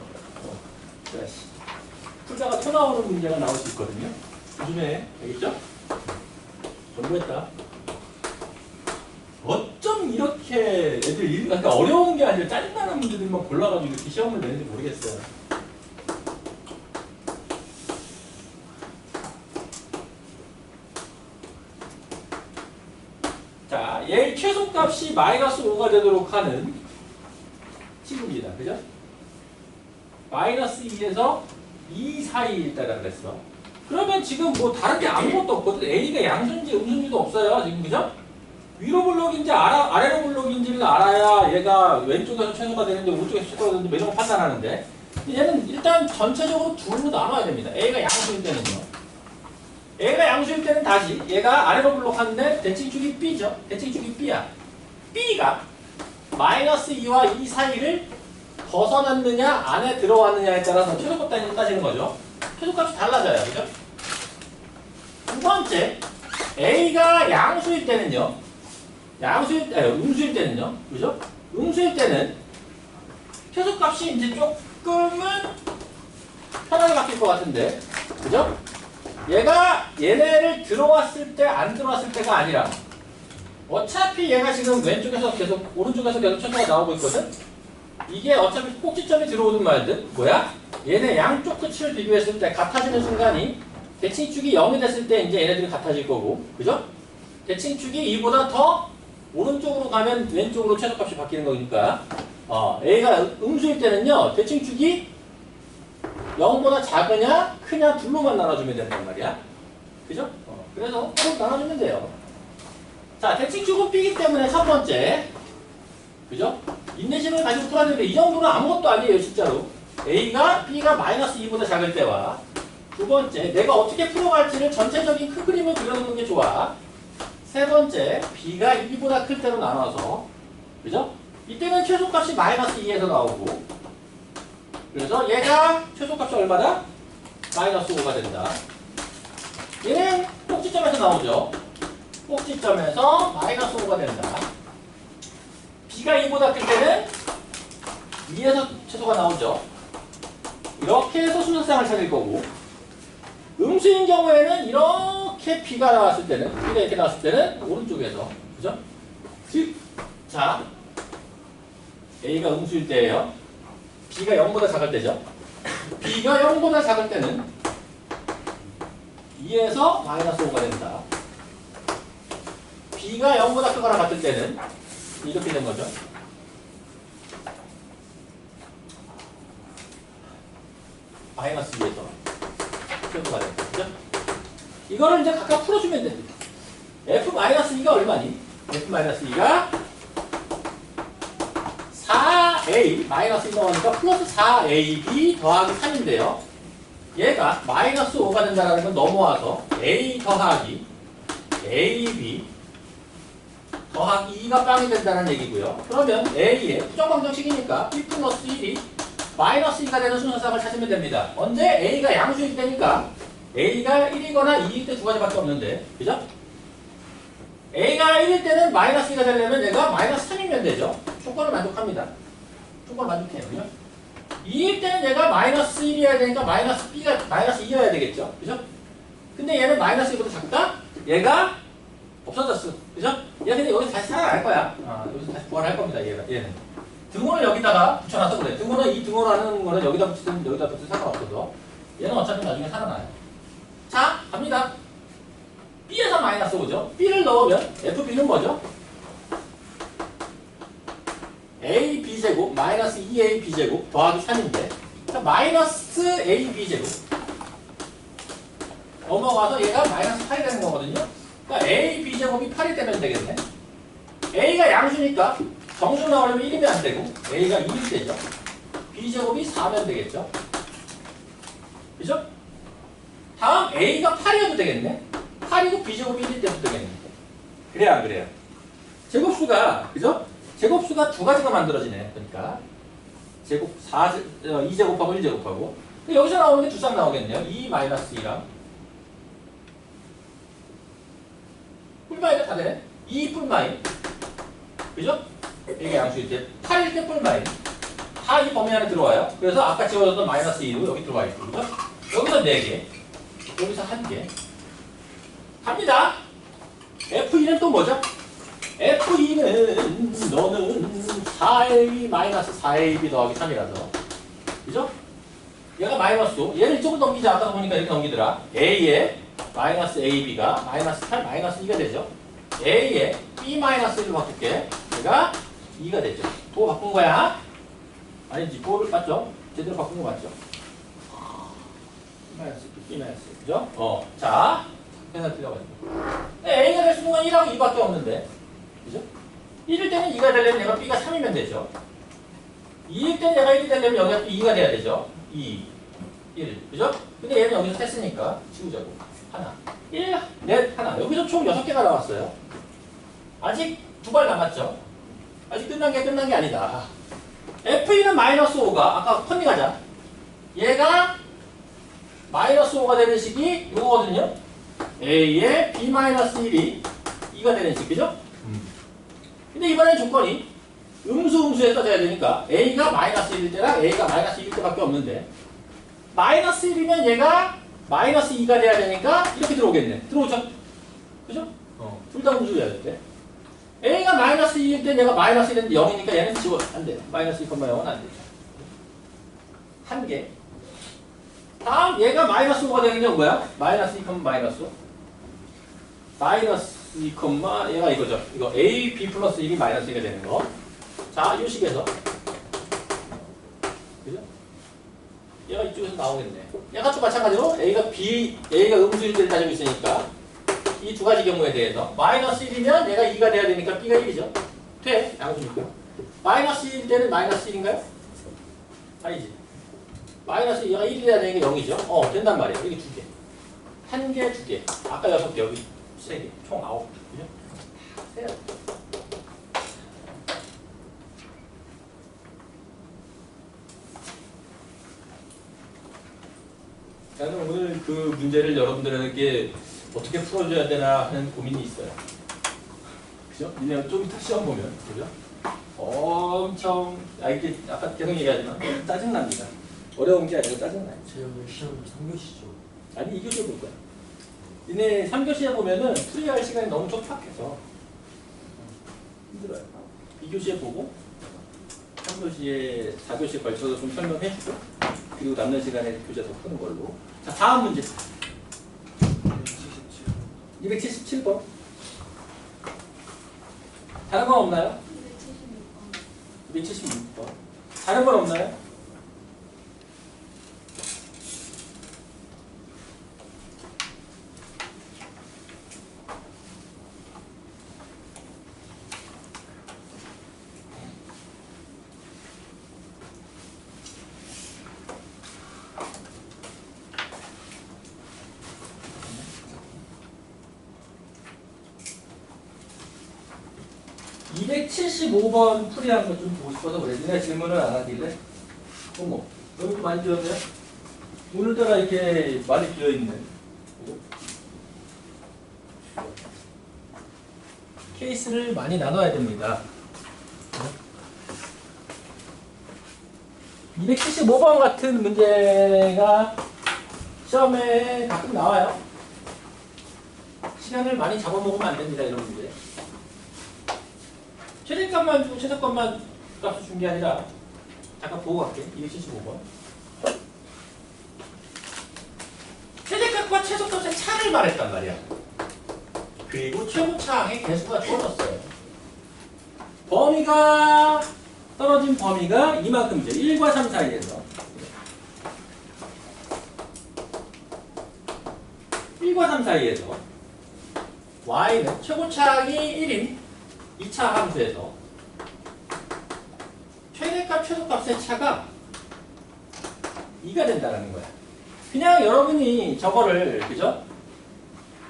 풀다가 토 나오는 문제가 나올 수 있거든요. 조심해. 알겠죠? 공부했다. 어쩜 이렇게 애들 그러니까 어려운 게 아니라 짜증나는 문제들만 골라가지고 이렇게 시험을 내는지 모르겠어요. 자, 얘 최소값이 마이너스 5가 되도록 하는 식입니다. 그죠? 마이너스 2에서 2 사이에 있다라 그랬어. 그러면 지금 뭐 다른 게 아무것도 없거든. A가 양수인지 음수인지도 없어요. 지금 그죠? 위로 블록인지 아래로 블록인지를 알아야 얘가 왼쪽에서 최소가 되는데 오른쪽에서 최소가 되는데 뭐 이런 거 판단하는데 얘는 일단 전체적으로 둘로 나눠야 됩니다. A가 양수일 때는요. A가 양수일 때는 다시 얘가 아래로 블록하는데 대칭축이 B죠. 대칭축이 B야. B가 마이너스 2와 2 사이를 벗어났느냐 안에 들어왔느냐에 따라서 최소값 따지는 거죠. 최소값이 달라져요. 그죠? 두 번째 A가 양수일 때는요. 음수일 때는요. 그죠? 음수일 때는 최소값이 이제 조금은 편하게 바뀔 것 같은데. 그죠? 얘가 얘네를 들어왔을 때 안 들어왔을 때가 아니라 어차피 얘가 지금 왼쪽에서 계속 오른쪽에서 계속 최소가 나오고 있거든. 이게 어차피 꼭지점이 들어오든 말든 뭐야? 얘네 양쪽 끝을 비교했을 때 같아지는 순간이 대칭축이 0이 됐을 때 이제 얘네들이 같아질 거고. 그죠? 대칭축이 2보다 더 오른쪽으로 가면 왼쪽으로 최소값이 바뀌는 거니까 A가 음수일 때는요. 대칭축이 0보다 작으냐 크냐 둘로만 나눠주면 된단 말이야. 그죠? 그래서 꼭 나눠주면 돼요. 자, 대칭축은 B이기 때문에 첫 번째. 그죠? 인내심을 가지고 풀어야 되는데 이 정도는 아무것도 아니에요. 진짜로. A가 B가 마이너스 2보다 작을 때와 두 번째, 내가 어떻게 풀어갈지를 전체적인 큰 그림을 그려놓는 게 좋아. 세 번째, B가 2보다 클 때로 나눠서. 그죠? 이때는 최소값이 마이너스 2에서 나오고 그래서 얘가 최소값이 얼마다? 마이너스 5가 된다. 얘는 꼭지점에서 나오죠. 꼭지점에서 마이너스 5가 된다. B가 2보다 클 때는 2에서 최소가 나오죠. 이렇게 해서 순서상을 찾을 거고 음수인 경우에는 이렇게 B가 나왔을 때는 B가 이렇게 나왔을 때는 오른쪽에서 그죠? 즉, 자 A가 음수일 때예요. B가 0보다 작을 때죠. B가 0보다 작을 때는 2에서 마이너스 5가 된다. B가 0보다 크거나 같을 때는 이렇게 된 거죠. 마이너스 2에서 최소가 된다. 그죠? 이거를 이제 각각 풀어주면 됩니다. F-2가 얼마니? F-2가 4A 마이너스 1 넣으니까 플러스 4AB 더하기 3인데요. 얘가 마이너스 5가 된다는 건 넘어와서 A 더하기 AB 더하기 2가 빵이 된다는 얘기고요. 그러면 A의 부정방정식이니까 B 플러스 1이 마이너스 2가 되는 순서상을 찾으면 됩니다. 언제? A가 양수일 때니까 A가 1이거나 2일 때 두 가지밖에 없는데, 그죠? A가 1일 때는 마이너스 2가 되려면 얘가 마이너스 3이면 되죠. 조건을 만족합니다. 조건을 만족해요. 그죠? 2일 때는 얘가 마이너스 1이어야 되니까 마이너스 2여야 되겠죠. 그죠? 근데 얘는 마이너스 2보다 작다? 얘가 없어졌어. 그죠? 얘 근데 여기서 다시 살아날 거야. 여기서 다시 부활할 겁니다. 얘는. 등호를 여기다가 붙여놔서 그래. 등호는 이 등호라는 거는 여기다 붙이든 여기다 붙이든 상관없어서 얘는 어차피 나중에 살아나요. 자, 갑니다. B에서 마이너스 5죠. B를 넣으면 FB는 뭐죠? AB제곱 마이너스 2AB제곱 더하기 3인데 마이너스 AB제곱 넘어가서 얘가 마이너스 8이 되는 거거든요. 그러니까 AB제곱이 8이 되면 되겠네. A가 양수니까 정수 나오려면 1이면 안 되고 A가 2일 되죠. B제곱이 4면 되겠죠. 그죠? 다음 A가 8이어도 되겠네. 8이고 B제곱이 1일 때도 되겠네. 그래요, 안 그래요? 제곱수가, 그죠? 제곱수가 두 가지가 만들어지네. 그러니까 제곱 2제곱하고 1제곱하고 여기서 나오는 게 두 쌍 나오겠네요. 2-2랑 뿔마이가 다 되네. 2 뿔마이, 그죠? 이게 양수일 때 8일 때 뿔마이 다 이 범위 안에 들어와요. 그래서 아까 지워졌던 마이너스 2로 여기 들어와 있고, 그죠? 여기서 4개, 여기서 1개 갑니다. F2는 또 뭐죠? F2는 너는 4AB 마이너스 4AB 더하기 3이라서, 그죠? 얘가 마이너스 5, 얘를 이쪽으로 넘기자. 아까 보니까 이렇게 넘기더라. A의 마이너스 AB가 마이너스 8 마이너스 2가 되죠. A의 B 마이너스 1로 바꿀게. 얘가 2가 되죠. 도 바꾼 거야? 아니지, 도를 맞죠? 제대로 바꾼 거 맞죠? B 마이너스 B 마이너스, 그죠? 자, 계산 틀려가지고. A가 될 수 있는 건 1하고 2밖에 없는데, 그죠? 1일 때는 2가 되려면 얘가 B가 3이면 되죠. 2일 때는 얘가 1이 되려면 여기가 또 2가 돼야 되죠. 2, 1, 그죠? 근데 얘는 여기서 뗐으니까 지우자고. 하나, 1, 넷, 하나. 여기서 총 6개가 나왔어요. 아직 두 발 남았죠? 아직 끝난 게 아니다. F2는 마이너스 5가, 아까 컨닝하자. 얘가 마이너스 5가 되는 식이 이거거든요. A의 B 마이너스 1이 2가 되는 식, 그죠? 근데 이번엔 조건이 음수에서 돼야 되니까 A가 마이너스 1일 때랑 A가 마이너스 2일 때밖에 없는데 마이너스 1이면 얘가 마이너스 2가 돼야 되니까 이렇게 들어오겠네. 들어오죠? 그죠? 둘 다 음수여야 돼. A가 마이너스 2일 때 얘가 마이너스 1인데 0이니까 얘는 지워. 안 돼. 마이너스 2,0은 안 되죠. 한 개. 다음 얘가 마이너스 5가 되는 게 뭐야? 마이너스 2, 마이너스 5. 마이너스 2, 얘가 이거죠. 이거 A, B 플러스 1이 마이너스 1이 되는 거. 자, 이 식에서. 그죠? 얘가 이쪽에서 나오겠네. 얘가 또 마찬가지로 A가 음수일 때를 가지고 있으니까 이 두 가지 경우에 대해서 마이너스 1이면 얘가 2가 돼야 되니까 B가 1이죠. 돼. 양수니까. 마이너스 1일 때는 마이너스 1인가요? 아니지. 마이너스 얘가 1이 돼야 되는 게 0이죠. 된단 말이에요. 여기 두 개. 한 개, 두 개. 아까 6개, 여기 3개. 총 9개. 그죠? 세요. 나는 오늘 그 문제를 여러분들에게 어떻게 풀어줘야 되나 하는 고민이 있어요. 그죠? 왜냐면 좀 이따 시험 보면, 그죠? 엄청, 이게 아까 계속 얘기하지만 짜증납니다. 어려운 게 아니라 짜증나요. 제 오늘 시험 3교시죠. 아니, 2교시에 볼 거야. 니네 3교시에 보면은 풀이할 시간이 너무 촉박해서 힘들어요. 2교시에 보고 3교시에 4교시에 걸쳐서 좀 설명해주고 그리고 남는 시간에 교재 더 푸는 걸로. 자, 다음 문제. 277번. 다른 건 없나요? 276번. 다른 건 없나요? 275번 풀이한 거 좀 보고 싶어서 그래. 니네 질문을 안 하길래. 어머, 여기 많이 비었네. 오늘따라 이렇게 많이 비어있네. 케이스를 많이 나눠야 됩니다. 275번 같은 문제가 시험에 가끔 나와요. 시간을 많이 잡아먹으면 안 됩니다, 이런 문제. 최대값만 주고 최소값만 값을 준 게 아니라, 잠깐 보고 갈게. 275번. 최대값과 최소값의 차를 말했단 말이야. 그리고 최고차항의 개수가 주어졌어요. 범위가, 떨어진 범위가 이만큼이죠. 1과 3 사이에서. 1과 3 사이에서 y는 최고차항이 1인 2차 함수에서 최대값, 최소값의 차가 2가 된다는 거야. 그냥 여러분이 저거를, 그죠?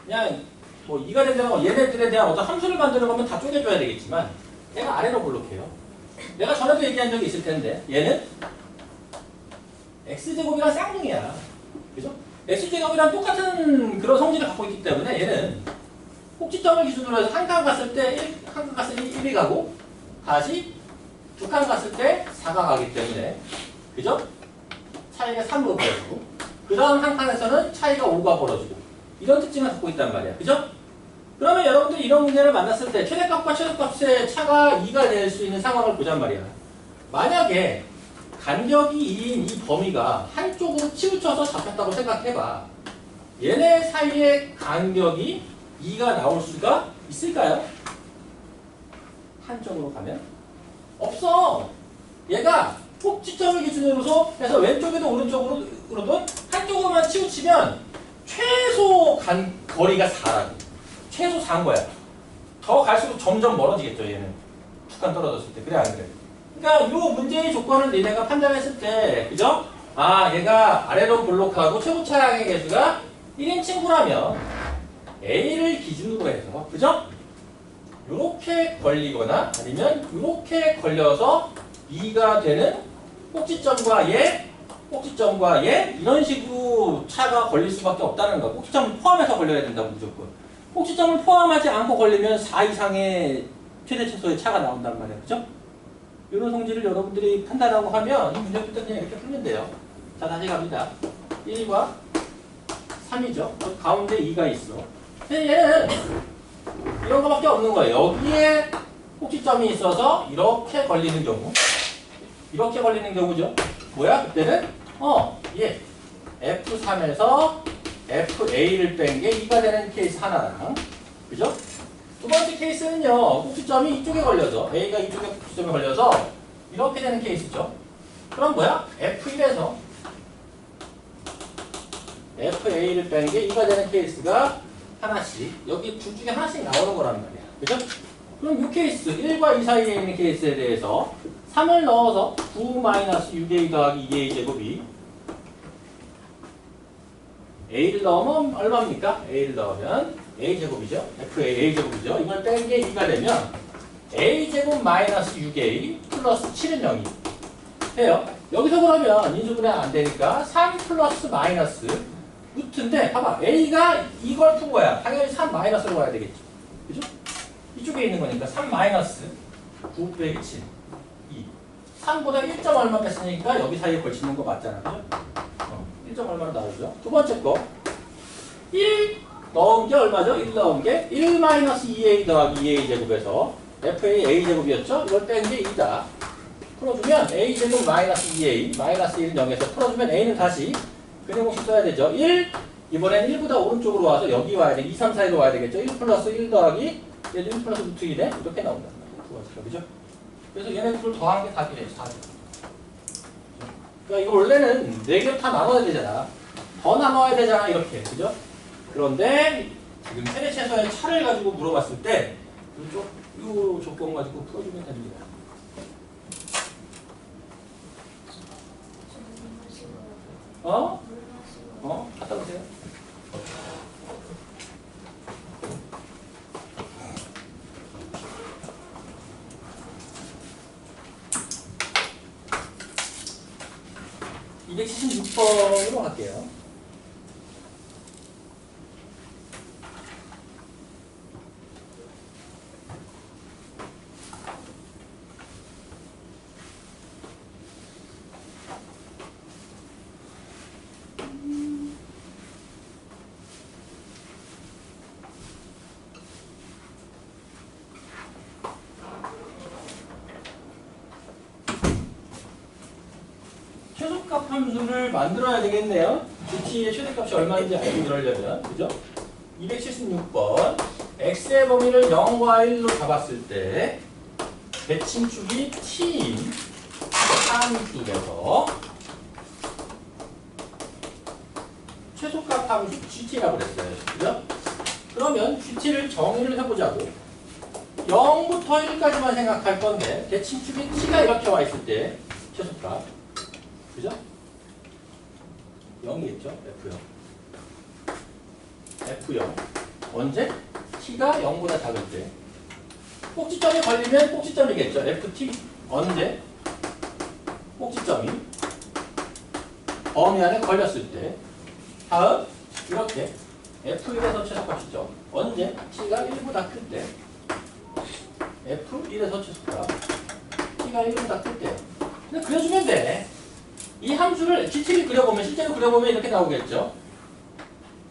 그냥 뭐 2가 된다고 얘네들에 대한 어떤 함수를 만드는 거면 다 쪼개줘야 되겠지만 얘가 아래로 볼록해요. 내가 전에도 얘기한 적이 있을 텐데 얘는 x제곱이랑 쌍둥이야. 그죠? x제곱이랑 똑같은 그런 성질을 갖고 있기 때문에 얘는 꼭지점을 기준으로 해서 한 칸 갔을 때 한 칸 갔을 때 1이 가고 다시 두 칸 갔을 때 4가 가기 때문에, 그죠? 차이가 3으로 벌어지고 그 다음 한 칸에서는 차이가 5가 벌어지고 이런 특징을 갖고 있단 말이야. 그죠? 그러면 여러분들이 이런 문제를 만났을 때 최대값과 최소값의 차가 2가 될 수 있는 상황을 보잔 말이야. 만약에 간격이 2인 이 범위가 한쪽으로 치우쳐서 잡혔다고 생각해봐. 얘네 사이의 간격이 2가 나올 수가 있을까요? 한쪽으로 가면? 없어. 얘가 꼭지점을 기준으로 해서 왼쪽에도 오른쪽으로든 한쪽으로만 치우치면 최소 거리가 4라고. 최소 4인 거야. 더 갈수록 점점 멀어지겠죠, 얘는. 두 칸 떨어졌을 때. 그래, 안 그래? 그러니까 이 문제의 조건을 니네가 판단했을 때, 그죠? 아, 얘가 아래로 볼록하고 최고차항의 개수가 1인 친구라면 A를 기준으로 해서, 그죠? 요렇게 걸리거나 아니면 요렇게 걸려서 B가 되는 꼭지점과 얘, 이런 식으로 차가 걸릴 수밖에 없다는 거야. 꼭지점을 포함해서 걸려야 된다고 무조건. 꼭지점을 포함하지 않고 걸리면 4 이상의 최대 최소의 차가 나온단 말이야. 그죠? 이런 성질을 여러분들이 판단하고 하면 이 문제부터 그냥 이렇게 풀면 돼요. 자, 다시 갑니다. 1과 3이죠. 가운데 2가 있어. 근데 얘는 이런 거밖에 없는 거예요. 여기에 꼭지점이 있어서 이렇게 걸리는 경우. 이렇게 걸리는 경우죠. 뭐야? 그때는 얘 F3에서 FA를 뺀 게 2가 되는 케이스 하나랑, 그죠? 두 번째 케이스는요, 꼭지점이 이쪽에 걸려서, A가 이쪽에 꼭지점에 걸려서 이렇게 되는 케이스죠. 그럼 뭐야? F1에서 FA를 뺀 게 2가 되는 케이스가 하나씩, 여기 둘 중에 하나씩 나오는 거란 말이야. 그죠? 그럼 이 케이스, 1과 2 사이에 있는 케이스에 대해서 3을 넣어서 9-6a 더하기 2a 제곱이 a를 넣으면 얼마입니까? a를 넣으면 a제곱이죠. FA, a제곱이죠. 이걸 뺀 게 2가 되면 a제곱 마이너스 6a 플러스 7은 0이 해요. 여기서 그러면 인수분해 안 되니까 3 플러스 마이너스 루트인데, 봐봐. a가 이걸 푼 거야. 당연히 3 마이너스로 가야 되겠죠. 그죠? 이쪽에 있는 거니까 3 마이너스 9 빼기 7. 2. 3보다 1점 얼마 뺐으니까 여기 사이에 걸치는 거 맞잖아. 그죠? 1점 얼마로 나오죠? 두 번째 거. 1 넣은 게 얼마죠? 1 넣은 게 1 마이너스 2a 더하기 2a 제곱에서 FA a제곱이었죠? 이걸 뺀 게 2다. 풀어주면 a제곱 마이너스 2a 마이너스 1은 0에서 풀어주면 a는 다시 그냥 공식 써야 되죠. 1 이번엔 1보다 오른쪽으로 와서 여기 와야 돼. 2, 3 사이로 와야 되겠죠. 1 플러스 1 더하기 얘도 1 플러스 루트 1에 이렇게 나온단 말이에요. 그죠? 그래서 얘네 둘 더한 게 답이 되죠. 답이. 그러니까 이거 원래는 4개로 다 나눠야 되잖아. 더 나눠야 되잖아, 이렇게. 그죠? 그런데 지금 최대 최소의 차를 가지고 물어봤을 때 이 조건 가지고 풀어주면 됩니다. 갖다 보세요. 276번으로 갈게요. 최소값 함수를 만들어야 되겠네요. GT의 최대값이 얼마인지 알고 그러려면. 그죠? 276번. x의 범위를 0과 1로 잡았을 때 대칭축이 t인 함수에서 최소값 함수 GT라고 그랬어요. 그죠? 그러면 GT를 정의를 해보자고. 0부터 1까지만 생각할 건데 대칭축이 t가 이렇게 와 있을 때 최소값. 그죠? 0이겠죠? F0. 언제? t가 0보다 작을 때. 꼭지점이 걸리면 꼭지점이겠죠? FT. 언제? 꼭지점이 범위 안에 걸렸을 때. 다음, 이렇게 F1에서 최소값이죠. 언제? t가 1보다 클 때. F1에서 최소값. t가 1보다 클 때. 근데 그려주면 돼. 이 함수를 GT를 그려보면, 실제로 그려보면 이렇게 나오겠죠.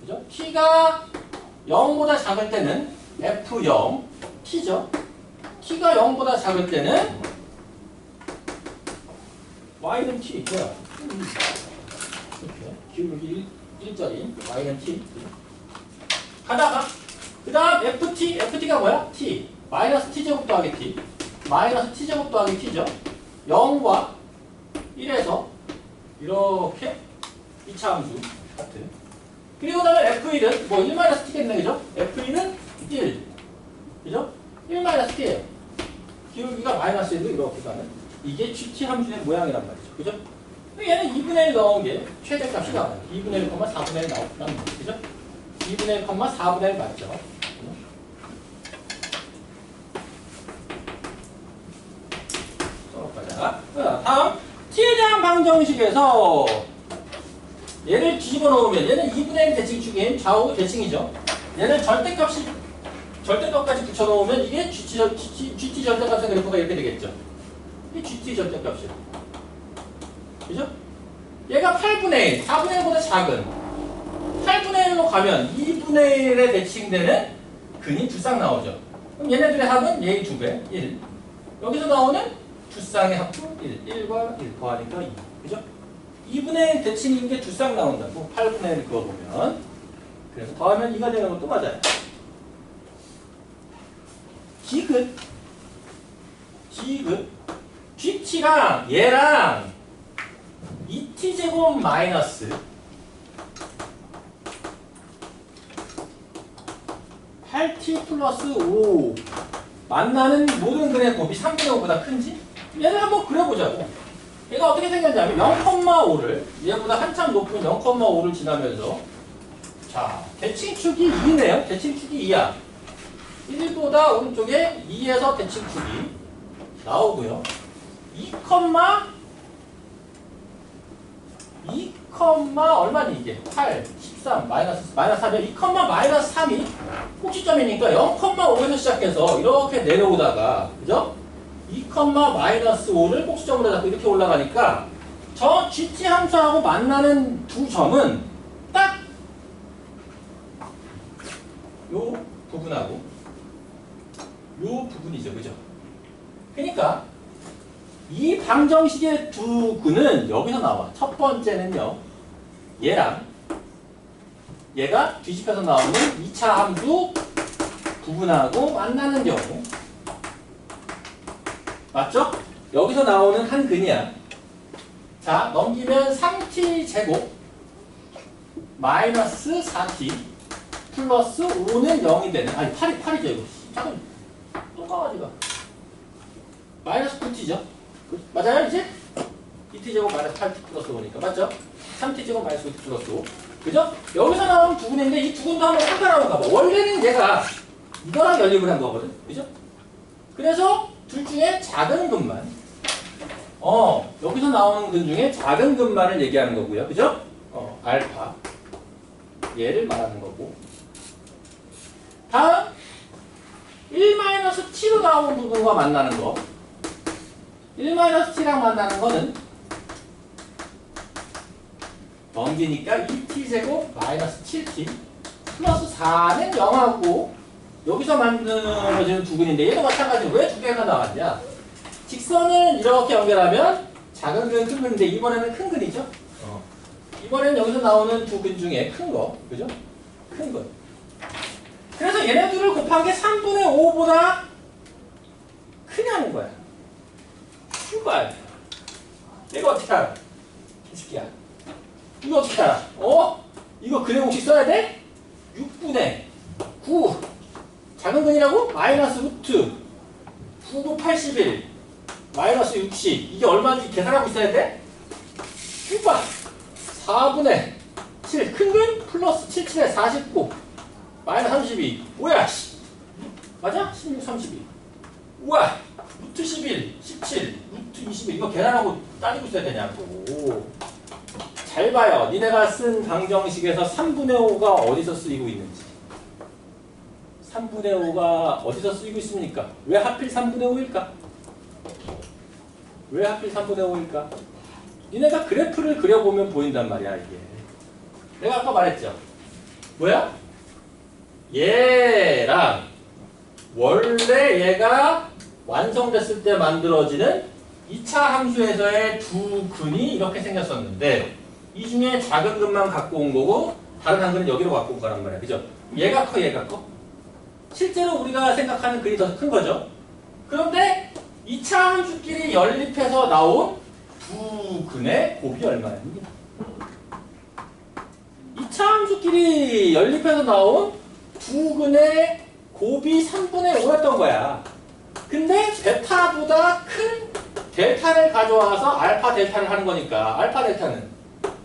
그죠? t가 0보다 작을 때는 F0, t죠. t가 0보다 작을 때는 y는 t. 뭐야? 이렇게. 기울기 1자리, y는 t. 가다가, 그 다음 ft가 뭐야? t. 마이너스 t제곱 더하기 t. 마이너스 t제곱 더하기 t죠. 0과 1에서 이렇게 2차 함수 같은. 그리고 다음에 F1은 뭐 1-t겠네, 그죠? F1은 1. 그죠? 1-t예요. 기울기가 마이너스에도 이렇게 가는. 이게 GT 함수의 모양이란 말이죠. 그죠? 얘는 2분의 1 넣은 게 최대값이 나와요. 2분의 1, 4분의 1 나오는 거죠. 그죠? 2분의 1, 4분의 1 맞죠? 써볼까요? 다음. t에 대한 방정식에서 얘를 뒤집어 놓으면 얘는 2분의 1 대칭축인 좌우 대칭이죠. 얘는 절대값까지 붙여 놓으면 이게 GT 절대값의 그래프가 이렇게 되겠죠. 이게 GT 절대값이에요. 그죠? 얘가 8분의 1, 4분의 1보다 작은 8분의 1로 가면 2분의 1에 대칭되는 근이 두 쌍 나오죠. 그럼 얘네들의 합은 얘의 2배, 1. 여기서 나오는 두 쌍의 합도 1, 1과 1 더하니까 2. 그죠? 2분의 1 대칭인 게 두 쌍 나온다고. 8분의 1 그어보면. 그래서 더하면 2가 되는 것도 맞아요. 디귿. GT랑 얘랑 2t제곱 마이너스 8t 플러스 5 만나는 모든 근의 곱이 3분의 5보다 큰지? 얘를 한번 그려보자고. 얘가 어떻게 생겼냐면 0,5를 얘보다 한참 높은 0,5를 지나면서 자 대칭축이 2네요. 대칭축이 2야. 1보다 오른쪽에 2에서 대칭축이 나오고요. 2, 얼마니 이게? 8, 13, 마이너스 3이야. 2, 마이너스 3이 꼭지점이니까 0,5에서 시작해서 이렇게 내려오다가 그죠? 2, 마이너스 5를 꼭지점으로 잡고 이렇게 올라가니까 저 GT 함수하고 만나는 두 점은 딱 요 부분하고 요 부분이죠. 그죠? 그러니까 이 방정식의 두 근은 여기서 나와. 첫 번째는요. 얘랑 얘가 뒤집혀서 나오는 2차 함수 부분하고 만나는 경우. 맞죠? 여기서 나오는 한 근이야. 자, 넘기면 3t 제곱 마이너스 4t 플러스 5는 0이 되는. 아니 8이죠 이거. 잠깐 또 가가지고 마이너스 9t죠. 맞아요 이제? 2t제곱 마이너스 8t 플러스 5니까 맞죠? 3t제곱 마이너스 5t 플러스 5. 그죠? 여기서 나오는 두 근인데 이 두 근도 한번 상관하고 가봐. 원래는 얘가 이거랑 연립을 한 거거든. 그죠? 그래서 둘 중에 작은 근만 여기서 나오는 근 중에 작은 근만을 얘기하는 거고요. 그죠? 알파. 얘를 말하는 거고. 다음 1-t로 나오는 부분과 만나는 거. 1-t랑 만나는 거는 넘기니까 2t제곱 마이너스 7t 플러스 4는 0하고 여기서 만들어지는 두 근인데 얘도 마찬가지로 왜 두 개가 나왔냐? 직선을 이렇게 연결하면 작은 근, 큰 근인데 이번에는 큰 근이죠? 이번에는 여기서 나오는 두 근 중에 큰 거. 그죠? 큰 근. 그래서 얘네들을 곱한 게 3분의 5보다 크냐는 거야. 출발. 이거 어떻게 알아? 개새끼야. 이거 어떻게 알아? 이거 근의 공식 써야 돼? 6분의 9. 작은 근이라고? 마이너스 루트 9고 81 마이너스 60. 이게 얼마인지 계산하고 있어야 돼? 출발. 4분의 7. 큰 근 플러스 77에 49 마이너스 32. 뭐야? 맞아? 16, 32. 우와! 루트 11, 17, 루트 21. 이거 계산하고 따지고 있어야 되냐고. 잘 봐요. 니네가 쓴 방정식에서 3분의 5가 어디서 쓰이고 있는지. 3분의 5가 어디서 쓰이고 있습니까? 왜 하필 3분의 5일까? 왜 하필 3분의 5일까? 니네가 그래프를 그려보면 보인단 말이야, 이게. 내가 아까 말했죠. 뭐야? 얘랑 원래 얘가 완성됐을 때 만들어지는 2차 함수에서의 두 근이 이렇게 생겼었는데 이 중에 작은 근만 갖고 온 거고 다른 한 근은 여기로 갖고 온 거란 말이야. 그죠? 얘가 커, 얘가 커? 실제로 우리가 생각하는 근이 더 큰 거죠. 그런데 2차 함수끼리 연립해서 나온 두 근의 곱이 얼마였니? 2차 함수끼리 연립해서 나온 두 근의 곱이 3분의 5였던 거야. 근데 베타보다 큰 델타를 가져와서 알파 델타를 하는 거니까 알파 델타는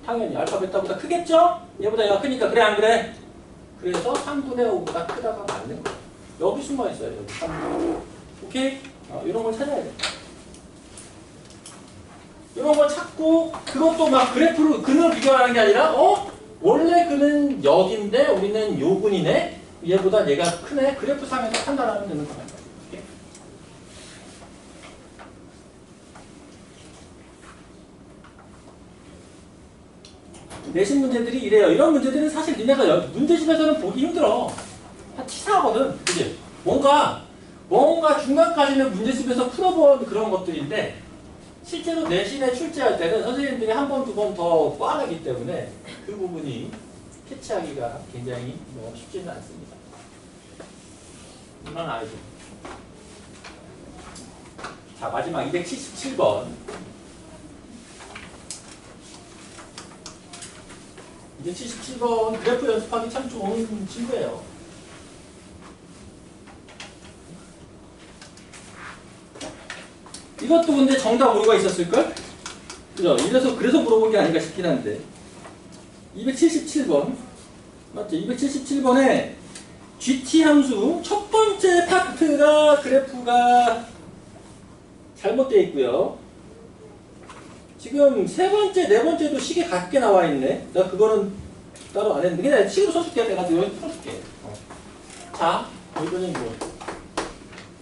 당연히 알파 베타보다 크겠죠? 얘보다 얘가 크니까. 그래 안 그래? 그래서 3분의 5보다 크다가 맞는 거야. 여기 숨어 있어요. 여기 3분의 5. 오케이? 이런 걸 찾아야 돼. 이런 걸 찾고 그것도 막 그래프로 근을 비교하는 게 아니라 원래 근은 여기인데 우리는 요 근이네? 얘보다 얘가 크네? 그래프상에서 판단하면 되는 거야. 내신 문제들이 이래요. 이런 문제들은 사실 니네가 문제집에서는 보기 힘들어. 다 치사하거든. 그치? 뭔가 중간까지는 문제집에서 풀어본 그런 것들인데 실제로 내신에 출제할 때는 선생님들이 한 번, 두 번 더 꽈내기 때문에 그 부분이 캐치하기가 굉장히 쉽지는 않습니다. 이만 알죠. 자, 마지막 277번. 277번 그래프 연습하기 참 좋은 친구예요. 이것도 근데 정답 오류가 있었을걸? 그죠? 그래서 물어본 게 아닌가 싶긴 한데. 277번. 맞죠? 277번에 GT 함수 첫 번째 파트가 그래프가 잘못되어 있고요. 지금 세 번째, 네 번째도 식이 같게 나와 있네. 나 그거는 따로 안 했는데. 그냥 식으로 써줄게. 내가 여기 풀어줄게. 자, 이거는 뭐.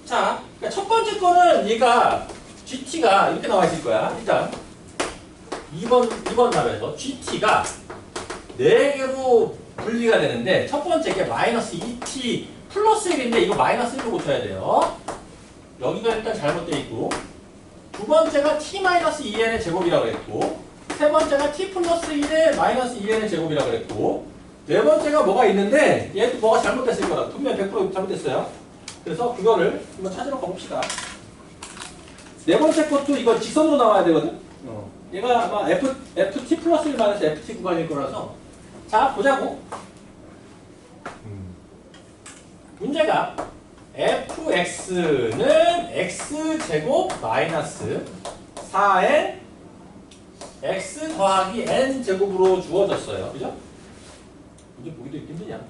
자, 그러니까 첫 번째 거는 얘가 GT가 이렇게 나와 있을 거야. 일단 2번 답에서 GT가 4개로 분리가 되는데 첫 번째 게 마이너스 2t 플러스 1인데 이거 마이너스 1로 고쳐야 돼요. 여기가 일단 잘못되어 있고 두 번째가 t-2n의 제곱이라고 했고 세 번째가 t 플러스 1의 마이너스 2n의 제곱이라고 했고 네 번째가 뭐가 있는데 얘도 뭐가 잘못됐을 거다. 분명 100% 잘못됐어요. 그래서 그거를 한번 찾으러 가봅시다. 네 번째 것도 이거 직선으로 나와야 되거든. 얘가 아마 ft 플러스 1 마이너스 ft 구간일 거라서 자 보자고. 문제가 fx는 x제곱 마이너스 4n x 더하기 n 제곱으로 주어졌어요. 그죠? 문제 보기도 힘드냐?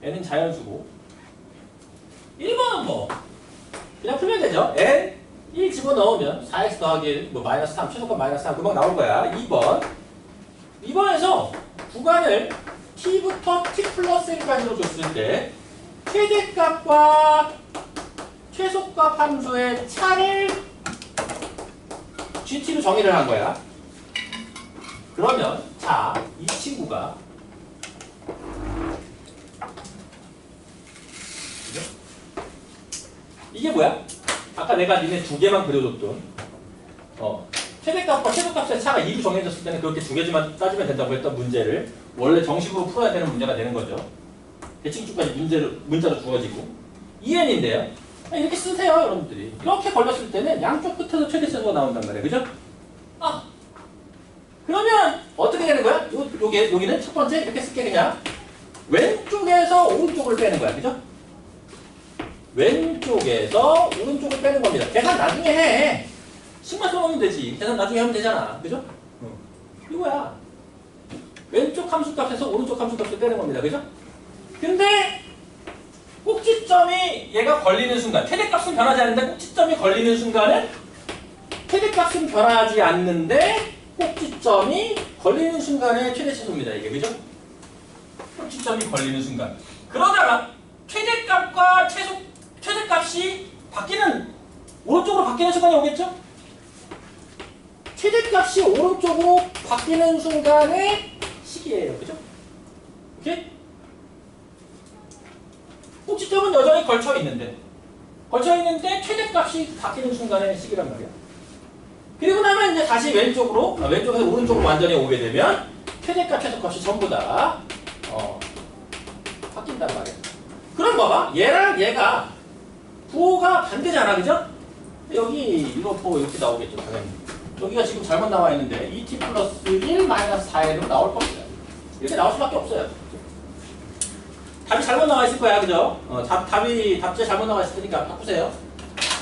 n은 자연수고 1번은 뭐 그냥 풀면 되죠. n 1 집어넣으면 4x 더하기 1, 뭐 마이너스 3, 최소값 마이너스 3 금방 나올 거야. 2번. 2번에서 구간을 t부터 t 플러스 1까지로 줬을 때 최대값과 최소값 함수의 차를 gt로 정의를 한 거야. 그러면 자, 이 친구가 이게 뭐야? 아까 내가 니네 두 개만 그려줬던 최대값과 최소값의 차가 2로 정해졌을 때는 그렇게 두 개만 따지면 된다고 했던 문제를 원래 정식으로 풀어야 되는 문제가 되는 거죠. 대칭축까지 문자로 주어지고 2n인데요. 이렇게 쓰세요, 여러분들이. 이렇게 걸렸을 때는 양쪽 끝에서 최대 최소가 나온단 말이에요. 그죠? 그러면 어떻게 되는 거야? 여기는 첫 번째 이렇게 쓸게 그냥. 왼쪽에서 오른쪽을 빼는 거야. 그죠? 왼쪽에서 오른쪽을 빼는 겁니다. 계산 나중에 해. 식만 써놓으면 되지. 계산 나중에 하면 되잖아. 그죠? 이거야. 왼쪽 함수값에서 오른쪽 함수값을 빼는 겁니다. 그죠? 근데 꼭지점이 얘가 걸리는 순간, 최대값은 변하지 않는데 꼭지점이 걸리는 순간은 최대값은 변하지 않는데 꼭지점이 걸리는 순간에 최대 최소입니다. 이게 그죠? 꼭지점이 걸리는 순간. 그러다가 최대값과 최대값이 오른쪽으로 바뀌는 순간이 오겠죠? 최대값이 오른쪽으로 바뀌는 순간의 식이에요. 그죠? 오케이? 꼭지점은 여전히 걸쳐있는데 최대값이 바뀌는 순간의 식이란 말이야. 그리고 나면 이제 다시 왼쪽에서 오른쪽으로 완전히 오게 되면 최대값, 최소값이 전부 다 바뀐단 말이야. 그럼 봐봐. 얘랑 얘가 부호가 반대잖아. 그죠? 여기 이거 부호 이렇게 나오겠죠. 당연히. 여기가 지금 잘못 나와 있는데 2t 플러스 1 마이너스 4n으로 나올 겁니다. 이렇게 나올 수밖에 없어요. 답이 잘못 나와 있을 거야. 그죠? 답지 잘못 나와 있을 테니까 바꾸세요.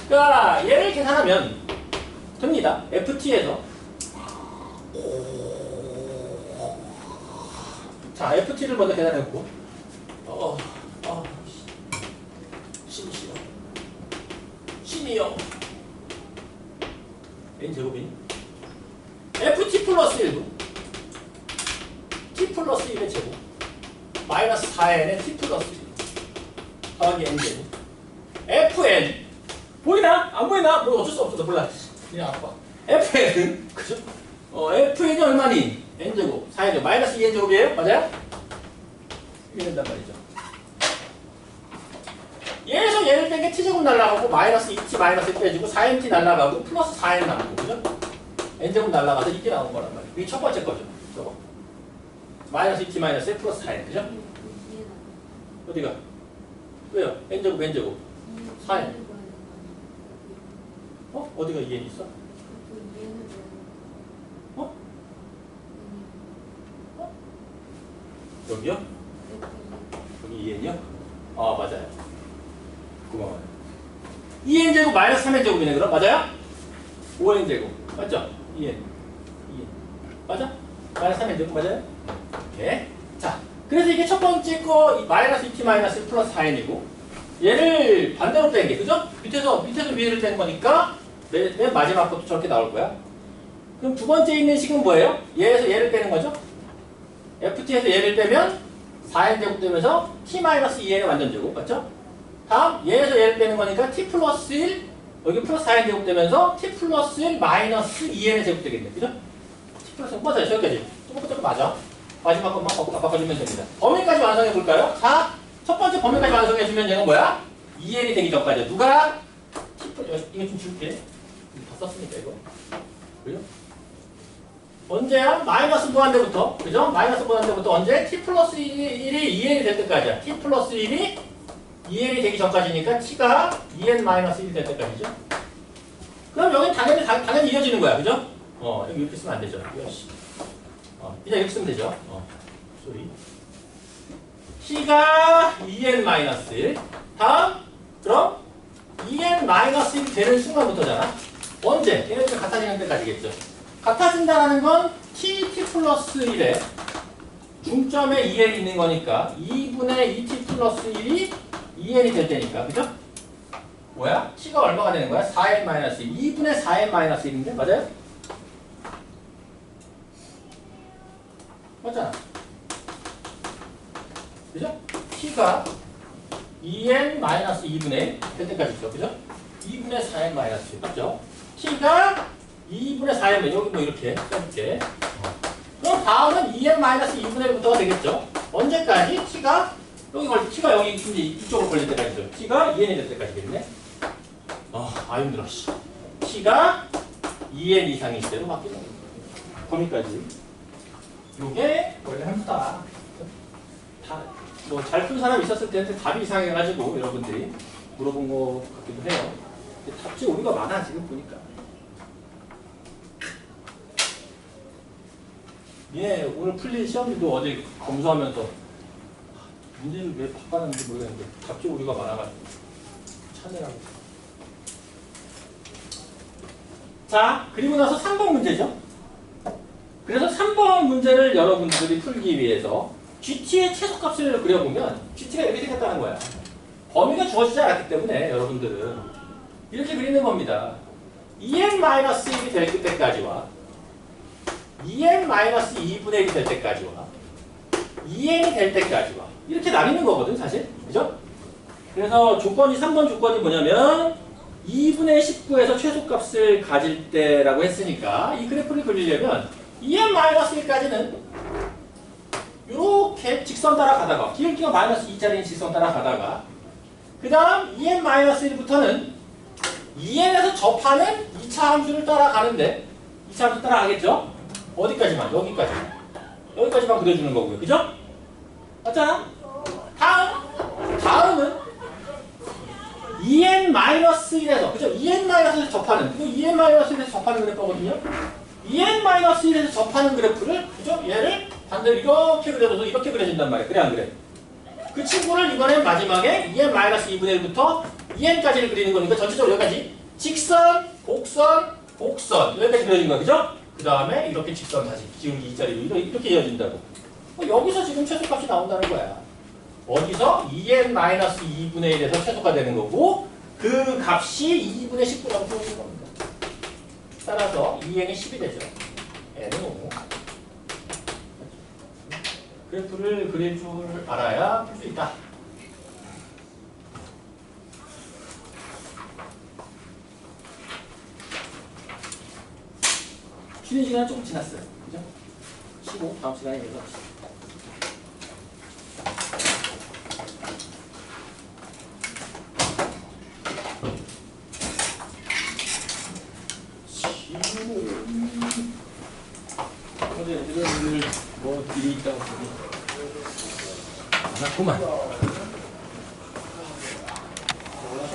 그러니까 얘를 계산하면 됩니다. ft에서 자, ft를 먼저 계산해보고 신이요. n제곱이니? ft 플러스 1도 t 플러스 1의 제곱 마이너스 4n의 t 플러스 1 더하기 n제곱 fn 보이나? 안 보이나? 뭐 어쩔 수 없어. 몰라. 그냥 아빠. fn은 그죠? fn이 얼마니? n제곱 4n제곱 마이너스 2n제곱이에요? 맞아요? 이게 된단 말이죠. 얘에서 얘를 뺀 게 t제곱 날라가고 마이너스 2t 마이너스 1 빼지고 4nt 날라가고 플러스 4n 나오고 그죠? n제곱 날라가서 이게 나온 거란 말이에요. 이게 첫 번째 거죠. 저거. 마이너스 2t 마이너스 1 플러스 4n 그죠? 어디가? 왜요? n제곱 4n 어디가 2n 있어? 여기요? 여기 2n이요? 맞아요. 고마워요. 2n제곱 마이너스 3n제곱이네 그럼? 맞아요? 5n제곱 맞죠? 2n 맞아? 마이너스 3n제곱 맞아요? 오케이. 자, 그래서 이게 첫 번째 거 마이너스 2t 마이너스 1 플러스 4n이고 얘를 반대로 뺀 게 그죠? 밑에서 위를 뺀 거니까 맨 마지막 것도 저렇게 나올 거야. 그럼 두 번째 있는 식은 뭐예요? 얘에서 얘를 빼는 거죠? ft에서 얘를 빼면 4n제곱 되면서 t-2n의 완전제곱 맞죠? 다음 얘에서 얘를 빼는 거니까 t 플러스 1 여기 플러스 4n제곱 되면서 t 플러스 1 마이너스 2n의 제곱 되겠네. 그죠? t 플러스 1 맞아요. 저기까지. 조금 맞아. 마지막 것만 바꿔주면 됩니다. 범위까지 완성해 볼까요? 자, 첫 번째 범위까지 완성해 주면 얘는 뭐야? 2n이 되기 전까지. 누가? 이거 좀 줄게. 다 썼으니까 이거. 그죠? 언제야? 마이너스 무한대부터. 그죠? 마이너스 무한대부터 언제? t 플러스 1이 2n이 될 때까지야. t 플러스 1이 2n이 되기 전까지니까 t가 2n 마이너스 1이 될 때까지죠. 그럼 여긴 당연히 이어지는 거야. 그죠? 여기 이렇게 쓰면 안 되죠. 그냥 이렇게 쓰면 되죠. 소리. t가 2n 마이너스 1. 다음, 그럼 2n 마이너스 1이 되는 순간부터잖아. 언제? 얘네들 같아지는 때까지겠죠. 같아진다는 건 t 플러스 1에 중점에 2n이 있는 거니까 2분의 2t 플러스 1이 2n이 될 때니까. 그죠? 뭐야? t가 얼마가 되는 거야? 4n-1. 2분의 4n-1인데 맞아요? 맞잖아. 그죠? t가 2n-2분의 될 때까지 있죠. 그죠? 2분의 4n-1 맞죠? t가 2분의 4n 여기 뭐 이렇게 써볼게. 그럼 다음은 2n-2분의 1부터가 되겠죠? 언제까지? t가 t가 여기 이제 이쪽으로 걸릴 때까지죠. t가 2n이 될 때까지겠네. 힘들어. t가 2n 이상일 때로 바뀌는 거예요. 거기까지. 요게 원래 함수다. 뭐 잘 푼 사람 있었을 텐데 답이 이상해가지고 여러분들이 물어본 거 같기도 해요. 근데 답지 오류가 많아 지금 보니까. 오늘 풀린 시험지도 어제 검수하면서 문제를 왜 바꿔놨는지 모르겠는데 답지 오류가 많아가지고 찾느라고. 자, 그리고 나서 3번 문제죠. 그래서 3번 문제를 여러분들이 풀기 위해서 GT의 최소값을 그려보면 GT가 이렇게 생겼다는 거야. 범위가 주어지지 않았기 때문에 여러분들은 이렇게 그리는 겁니다. 2n-1이 될 때까지와 2n-2분의 1이 될 때까지와 2n이 될 때까지와 이렇게 나뉘는 거거든 사실. 그죠? 그래서 3번 조건이 뭐냐면 2분의 19에서 최소값을 가질 때라고 했으니까 이 그래프를 그리려면 2n-1까지는 이렇게 직선 따라가다가 기울기가 -2짜리인 직선 따라가다가 그 다음 2n-1부터는 2n에서 접하는 2차 함수를 따라가는데 2차 함수 따라가겠죠? 어디까지만? 여기까지만 그려주는 거고요. 그죠? 맞잖아? 다음은 2n-1에서 그죠? 2n-1에서 접하는 그리고 2n-1에서 접하는 그래프거든요. 2n-1에서 접하는 그래프를 그죠? 얘를 반대로 이렇게 그려줘서 이렇게 그려진단 말이에요. 그래 안 그래? 그 친구를 이번엔 마지막에 2n-2분의 1부터 2n까지를 그리는 거니까 전체적으로 여기까지 직선, 곡선, 곡선 여기까지 그려진 거야. 그죠? 그 다음에 이렇게 직선 다시 기울기 2짜리로 이렇게 이어진다고. 여기서 지금 최소값이 나온다는 거야. 어디서? 2n-2분의 1에서 최소가 되는 거고 그 값이 2분의 19라고 보는 겁니다. 따라서 2n이 10이 되죠. n은 5. 그래프를 그릴 줄 알아야 풀 수 있다. 쉬는 시간은 조금 지났어요. 그죠? 쉬고 다음 시간에 얘기합시다. 어제 애들은 뭐 일이 있다고 안 왔구만.